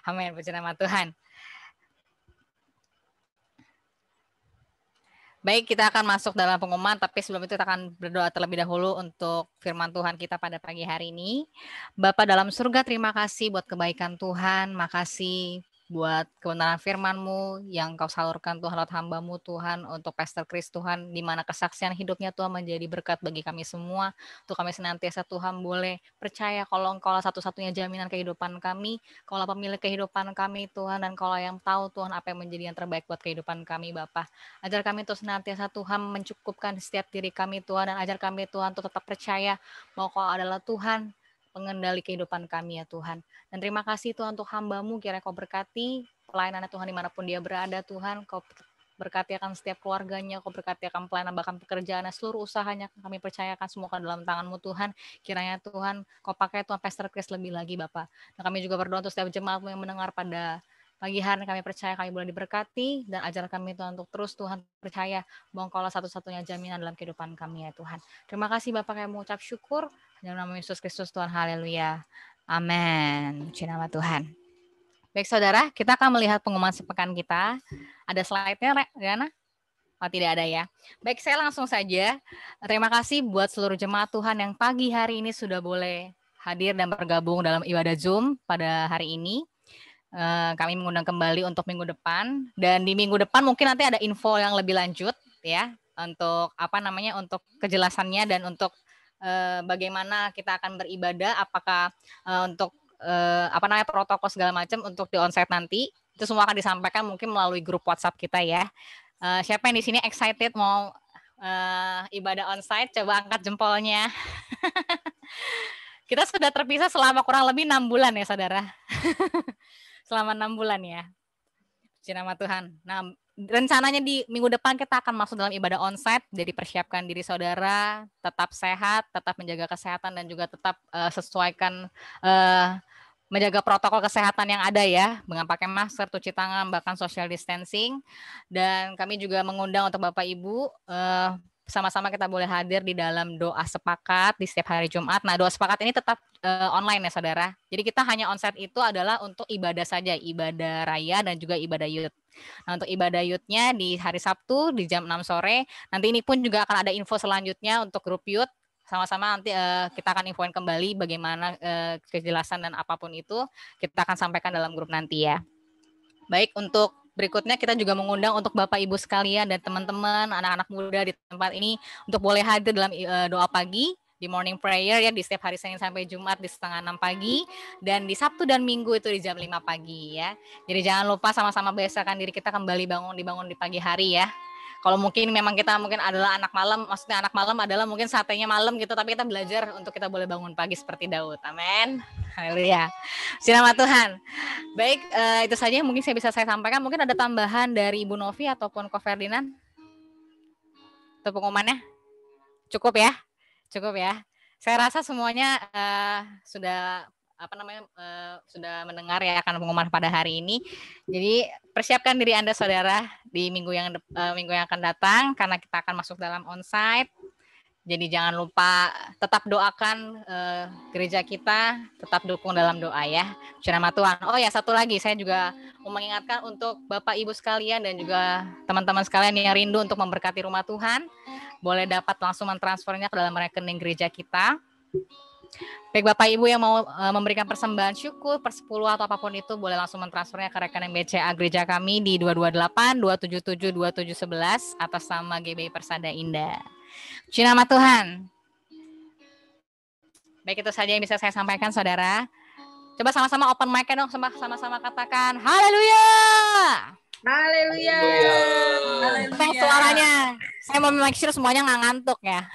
Amin, puji nama Tuhan. Baik, kita akan masuk dalam pengumuman, tapi sebelum itu kita akan berdoa terlebih dahulu untuk firman Tuhan kita pada pagi hari ini. Bapa dalam surga, terima kasih buat kebaikan Tuhan, makasih buat kebenaran firman-Mu yang Kau salurkan Tuhan lewat hamba-Mu Tuhan, untuk Pastor Chris Tuhan, di mana kesaksian hidupnya Tuhan menjadi berkat bagi kami semua, untuk kami senantiasa Tuhan boleh percaya kalau Engkau lah satu-satunya jaminan kehidupan kami, Kau lah pemilik kehidupan kami Tuhan, dan Kau lah yang tahu Tuhan apa yang menjadi yang terbaik buat kehidupan kami Bapa. Ajar kami untuk senantiasa Tuhan mencukupkan setiap diri kami Tuhan, dan ajar kami Tuhan untuk tetap percaya bahwa Kau adalah Tuhan pengendali kehidupan kami ya Tuhan. Dan terima kasih Tuhan untuk hamba-Mu, kiranya Kau berkati pelayanannya Tuhan dimanapun dia berada Tuhan, Kau berkati akan setiap keluarganya, Kau berkati akan pelayanan bahkan pekerjaannya, seluruh usahanya kami percayakan semua ke dalam tangan-Mu Tuhan. Kiranya Tuhan Kau pakai Tuhan Pastor Chris lebih lagi Bapak. Dan kami juga berdoa untuk setiap jemaat-Mu yang mendengar pada pagi hari kami percaya kami boleh diberkati, dan ajar kami Tuhan untuk terus Tuhan percaya bahwa Engkau lah satu-satunya jaminan dalam kehidupan kami ya Tuhan. Terima kasih Bapak, kami mengucap syukur dalam nama Yesus Kristus Tuhan. Haleluya. Amin. Puji nama Tuhan. Baik saudara, kita akan melihat pengumuman sepekan kita. Ada slide-nya, Riana? Oh, tidak ada ya. Baik, saya langsung saja. Terima kasih buat seluruh jemaat Tuhan yang pagi hari ini sudah boleh hadir dan bergabung dalam ibadah Zoom pada hari ini. Kami mengundang kembali untuk minggu depan, dan di minggu depan mungkin nanti ada info yang lebih lanjut ya, untuk untuk kejelasannya dan untuk bagaimana kita akan beribadah, apakah untuk protokol segala macam untuk di onsite nanti, itu semua akan disampaikan mungkin melalui grup WhatsApp kita ya. Siapa yang di sini excited mau ibadah onsite, coba angkat jempolnya. Kita sudah terpisah selama kurang lebih 6 bulan ya saudara. Selama 6 bulan ya. Puji nama Tuhan. Nah, rencananya di minggu depan kita akan masuk dalam ibadah onsite. Jadi persiapkan diri saudara, tetap sehat, tetap menjaga kesehatan, dan juga tetap sesuaikan menjaga protokol kesehatan yang ada ya, dengan pakai masker, cuci tangan, bahkan social distancing. Dan kami juga mengundang untuk Bapak Ibu sama-sama kita boleh hadir di dalam doa sepakat di setiap hari Jumat. Nah, doa sepakat ini tetap online ya saudara. Jadi kita hanya onsite itu adalah untuk ibadah saja, ibadah raya dan juga ibadah youth. Nah, untuk ibadah youth-nya di hari Sabtu di jam 6 sore. Nanti ini pun juga akan ada info selanjutnya untuk grup youth. Sama-sama nanti kita akan infoin kembali bagaimana kejelasan dan apapun itu kita akan sampaikan dalam grup nanti ya. Baik, untuk berikutnya kita juga mengundang untuk Bapak Ibu sekalian dan teman-teman anak-anak muda di tempat ini untuk boleh hadir dalam doa pagi di morning prayer ya di setiap hari Senin sampai Jumat di 5:30 pagi dan di Sabtu dan Minggu itu di jam 5 pagi ya. Jadi jangan lupa sama-sama biasakan diri kita kembali dibangun di pagi hari ya. Kalau mungkin memang kita mungkin adalah anak malam, maksudnya anak malam adalah mungkin satenya malam gitu, tapi kita belajar untuk kita boleh bangun pagi seperti Daud. Amin. Haleluya. Puji nama Tuhan. Baik, itu saja yang mungkin saya sampaikan. Mungkin ada tambahan dari Ibu Novi ataupun Ko Ferdinand? Untuk pengumumannya? Cukup ya? Cukup ya. Saya rasa semuanya sudah sudah mendengar ya akan pengumuman pada hari ini. Jadi persiapkan diri Anda saudara di minggu yang akan datang karena kita akan masuk dalam onsite. Jadi jangan lupa tetap doakan gereja kita, tetap dukung dalam doa ya. Puji nama Tuhan. Oh ya, satu lagi saya juga mau mengingatkan untuk Bapak Ibu sekalian dan juga teman-teman sekalian yang rindu untuk memberkati rumah Tuhan, boleh dapat langsung mentransfernya ke dalam rekening gereja kita. Baik Bapak Ibu yang mau memberikan persembahan syukur, persepuluh atau apapun itu boleh langsung mentransfernya ke rekening BCA gereja kami di 228 277 2711 atas nama GBI Persada Indah. Puji nama Tuhan. Baik, itu saja yang bisa saya sampaikan saudara. Coba sama-sama open mic-nya dong, sama-sama katakan haleluya. Haleluya. Haleluya. Suaranya. Saya mau make sure semuanya nggak ngantuk ya.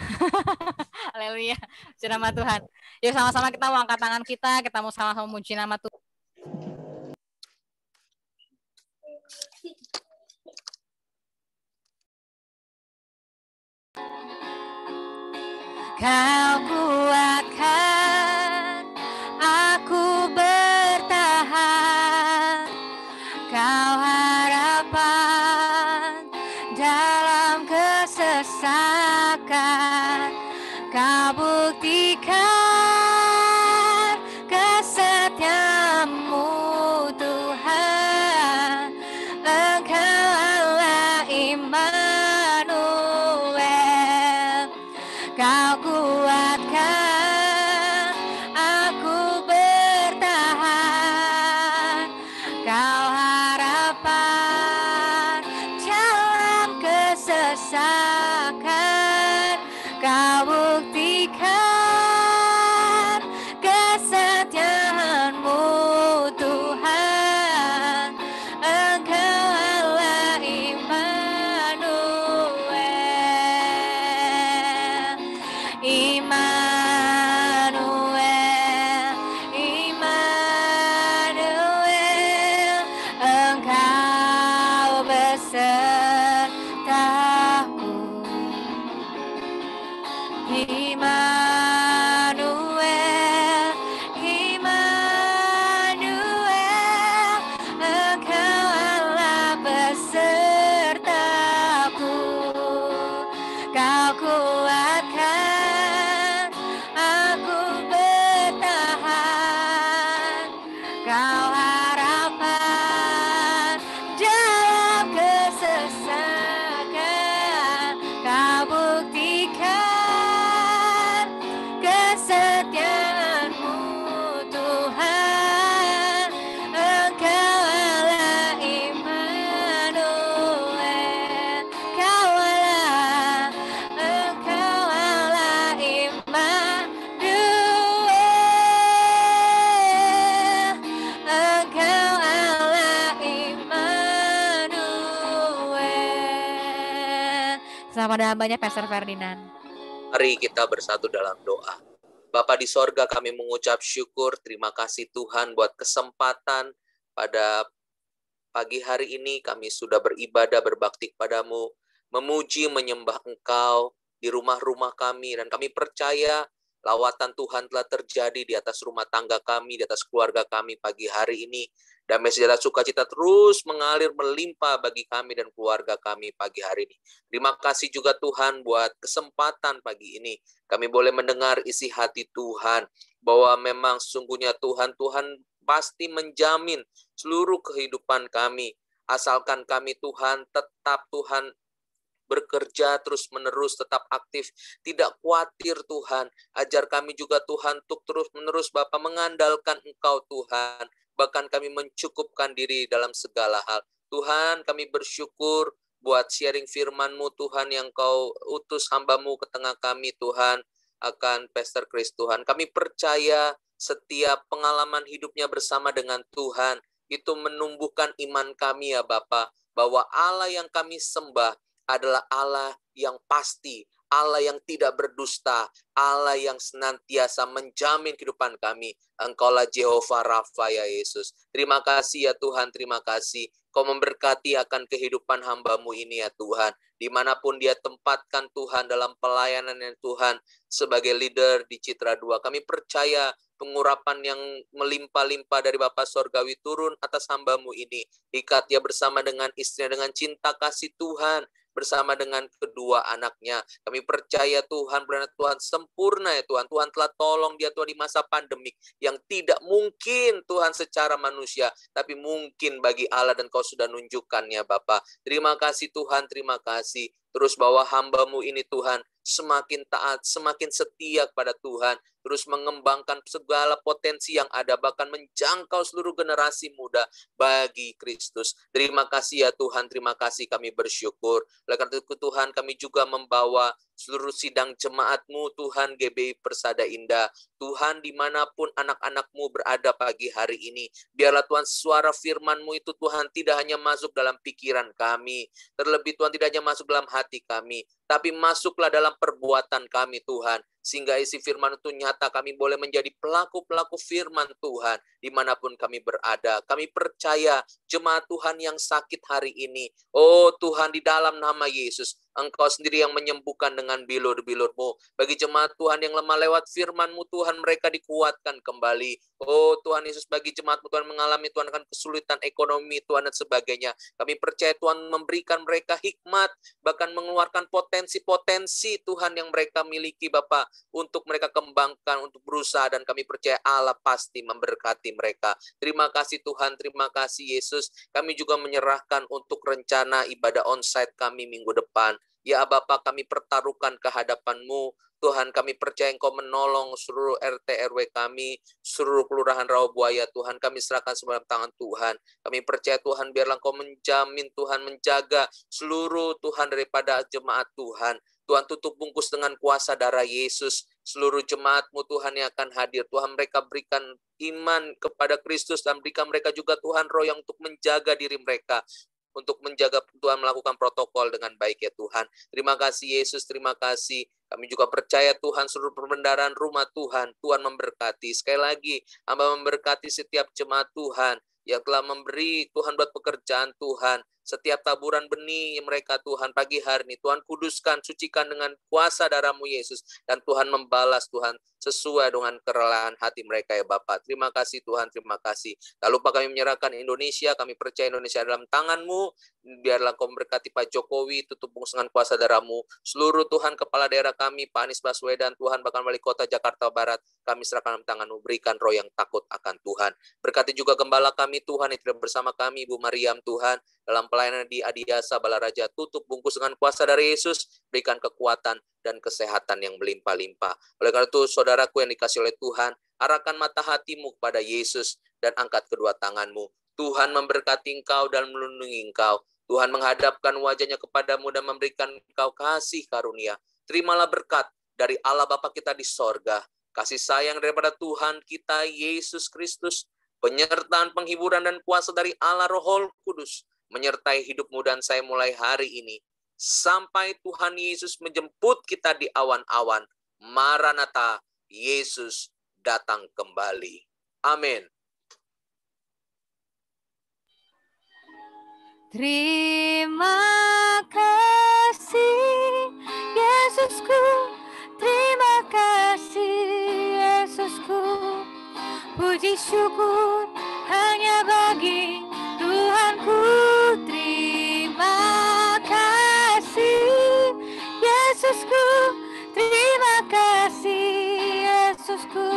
Haleluya. Puji nama Tuhan. Yuk sama-sama kita mau angkat tangan kita mau sama-sama memuji nama Tuhan. Kau kuatkan aku bertahan, kau harapan dalam kesesakan, kau buktikan kesetiamu Tuhan, Engkau Allah Immanuel, kau kuatkan aku bertahan, kau harapan dalam kesesakan, kau buktikan kesetiaanmu Tuhan, Engkau Allah Immanuel, Immanuel, Immanuel, Engkau besertaku. Immanuel, Immanuel, Engkau Allah besertaku. Kau kuatkan aku bertahan, kau harapan dalam kesesakan, kau buktikan kesetiaanmu Tuhan, Engkau Allah Immanuel, Kau Allah, Engkau Allah Immanuel, Engkau Allah Immanuel. Selamat hambanya Pastor Ferdinand. Mari kita bersatu dalam doa. Bapa di sorga, kami mengucap syukur, terima kasih Tuhan buat kesempatan pada pagi hari ini kami sudah beribadah, berbakti kepadamu, memuji, menyembah Engkau di rumah-rumah kami, dan kami percaya Lawatan Tuhan telah terjadi di atas rumah tangga kami, di atas keluarga kami pagi hari ini. Damai sejahtera sukacita terus mengalir melimpah bagi kami dan keluarga kami pagi hari ini. Terima kasih juga Tuhan buat kesempatan pagi ini. Kami boleh mendengar isi hati Tuhan, bahwa memang sungguhnya Tuhan pasti menjamin seluruh kehidupan kami. Asalkan kami Tuhan tetap Tuhan bekerja terus-menerus, tetap aktif, tidak khawatir Tuhan. Ajar kami juga Tuhan untuk terus-menerus Bapa mengandalkan Engkau Tuhan. Bahkan kami mencukupkan diri dalam segala hal. Tuhan, kami bersyukur buat sharing firman-Mu Tuhan yang Kau utus hamba-Mu ke tengah kami Tuhan, akan Pastor Chris Tuhan. Kami percaya setiap pengalaman hidupnya bersama dengan Tuhan, itu menumbuhkan iman kami ya Bapa, bahwa Allah yang kami sembah adalah Allah yang pasti, Allah yang tidak berdusta, Allah yang senantiasa menjamin kehidupan kami. Engkaulah Jehovah Rafa ya Yesus. Terima kasih ya Tuhan, terima kasih. Kau memberkati akan kehidupan hamba-Mu ini ya Tuhan. Dimanapun dia tempatkan Tuhan dalam pelayanan yang Tuhan sebagai leader di Citra 2. Kami percaya pengurapan yang melimpah-limpah dari Bapa Sorgawi turun atas hamba-Mu ini. Ikat dia bersama dengan istrinya dengan cinta kasih Tuhan, bersama dengan kedua anaknya. Kami percaya Tuhan, benar Tuhan sempurna ya Tuhan. Tuhan telah tolong dia Tuhan di masa pandemik yang tidak mungkin Tuhan secara manusia, tapi mungkin bagi Allah, dan Kau sudah nunjukkannya Bapa. Terima kasih Tuhan, terima kasih. Terus bawa hamba-Mu ini Tuhan semakin taat, semakin setia kepada Tuhan, terus mengembangkan segala potensi yang ada, bahkan menjangkau seluruh generasi muda bagi Kristus. Terima kasih ya Tuhan, terima kasih, kami bersyukur. Oleh karena itu Tuhan, kami juga membawa seluruh sidang jemaat-Mu Tuhan, GBI Persada Indah. Tuhan, dimanapun anak-anak-Mu berada pagi hari ini, biarlah Tuhan suara firman-Mu itu Tuhan tidak hanya masuk dalam pikiran kami, terlebih Tuhan tidak hanya masuk dalam hati kami, tapi masuklah dalam perbuatan kami Tuhan, sehingga isi firman itu nyata, kami boleh menjadi pelaku-pelaku firman Tuhan dimanapun kami berada. Kami percaya jemaat Tuhan yang sakit hari ini, oh Tuhan, di dalam nama Yesus, Engkau sendiri yang menyembuhkan dengan bilur-bilur-Mu. Bagi jemaat Tuhan yang lemah, lewat firman-Mu Tuhan, mereka dikuatkan kembali. Oh Tuhan Yesus, bagi jemaat-Mu Tuhan mengalami Tuhan akan kesulitan ekonomi Tuhan dan sebagainya, kami percaya Tuhan memberikan mereka hikmat, bahkan mengeluarkan potensi-potensi Tuhan yang mereka miliki Bapa, untuk mereka kembangkan, untuk berusaha, dan kami percaya Allah pasti memberkati mereka. Terima kasih Tuhan, terima kasih Yesus. Kami juga menyerahkan untuk rencana ibadah onsite kami minggu depan. Ya Bapa, kami pertaruhkan ke hadapan-Mu. Tuhan, kami percaya Engkau menolong seluruh RT RW kami, seluruh kelurahan Rawabuaya Tuhan, kami serahkan semua dalam tangan Tuhan. Kami percaya Tuhan, biarlah Engkau menjamin Tuhan, menjaga seluruh Tuhan daripada jemaat Tuhan. Tuhan, tutup bungkus dengan kuasa darah Yesus seluruh jemaat-Mu Tuhan yang akan hadir. Tuhan, mereka berikan iman kepada Kristus, dan berikan mereka juga Tuhan roh yang untuk menjaga diri mereka, untuk menjaga Tuhan melakukan protokol dengan baik ya Tuhan. Terima kasih Yesus, terima kasih. Kami juga percaya Tuhan seluruh perbendaharaan rumah Tuhan, Tuhan memberkati. Sekali lagi, hamba memberkati setiap jemaat Tuhan yang telah memberi Tuhan buat pekerjaan Tuhan. Setiap taburan benih mereka Tuhan pagi hari ini, Tuhan kuduskan, sucikan dengan kuasa darah-Mu Yesus. Dan Tuhan membalas Tuhan sesuai dengan kerelaan hati mereka ya Bapak. Terima kasih Tuhan, terima kasih. Tak lupa kami menyerahkan Indonesia, kami percaya Indonesia dalam tangan-Mu. Biarlah Kau memberkati Pak Jokowi, tutup bungkus dengan kuasa darah-Mu. Seluruh Tuhan kepala daerah kami, Pak Anies Baswedan, Tuhan bahkan wali kota Jakarta Barat, kami serahkan dalam tangan-Mu. Berikan roh yang takut akan Tuhan. Berkati juga gembala kami Tuhan yang tidak bersama kami, Ibu Mariam Tuhan, dalam pelayanan di Adiasa Balaraja, tutup bungkus dengan kuasa dari Yesus, berikan kekuatan dan kesehatan yang melimpah-limpah. Oleh karena itu, saudaraku yang dikasih oleh Tuhan, arahkan mata hatimu kepada Yesus dan angkat kedua tanganmu. Tuhan memberkati engkau dan melindungi engkau. Tuhan menghadapkan wajahnya kepadamu dan memberikan engkau kasih karunia. Terimalah berkat dari Allah Bapa kita di sorga, kasih sayang daripada Tuhan kita Yesus Kristus, penyertaan, penghiburan, dan kuasa dari Allah Roh Kudus menyertai hidupmu dan saya mulai hari ini, sampai Tuhan Yesus menjemput kita di awan-awan. Maranatha, Yesus datang kembali. Amin. Terima kasih Yesusku, terima kasih Puji syukur hanya bagi Tuhanku. Terima kasih Yesusku, terima kasih Yesusku.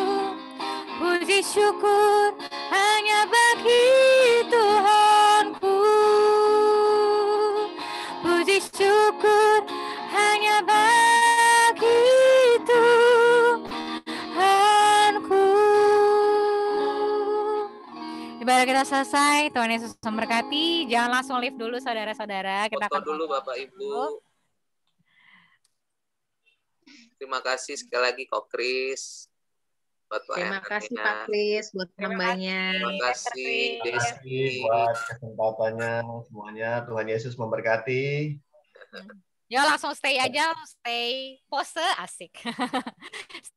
Puji syukur hanya bagi Tuhanku. Puji syukur hanya bagi Tuhanku. Ibadah kita selesai, Tuhan Yesus memberkati. Jangan langsung live dulu saudara-saudara. Kita akan dulu Bapak Ibu. Terima kasih sekali lagi Kok Kris. Terima kasih Pak Kris buat nambahnya. Terima kasih Desi buat kesempatannya semuanya. Tuhan Yesus memberkati. Ya langsung stay aja, stay pose, asik.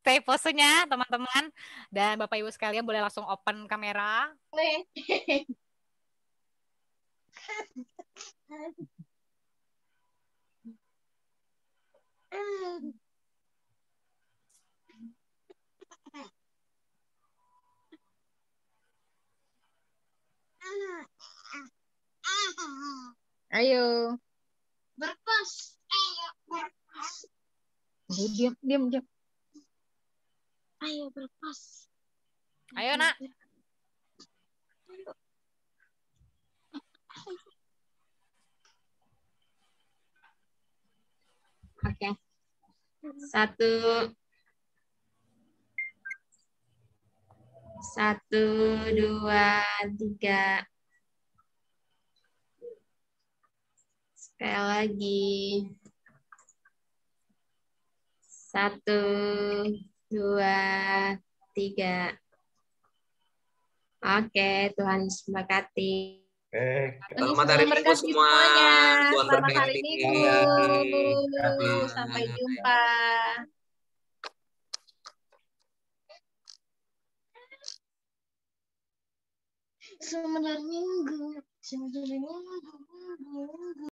Stay posenya teman-teman. Dan Bapak Ibu sekalian boleh langsung open kamera. Ayo. Berpos. Ayo berpos. Diam. Ayo berpos. Ayo nak. Oke. 1, 2, 3. Sekali lagi. 1, 2, 3. Oke, Tuhan memberkati. Selamat hari Minggu semua. Selamat hari Minggu. Sampai jumpa. Selamat hari Minggu.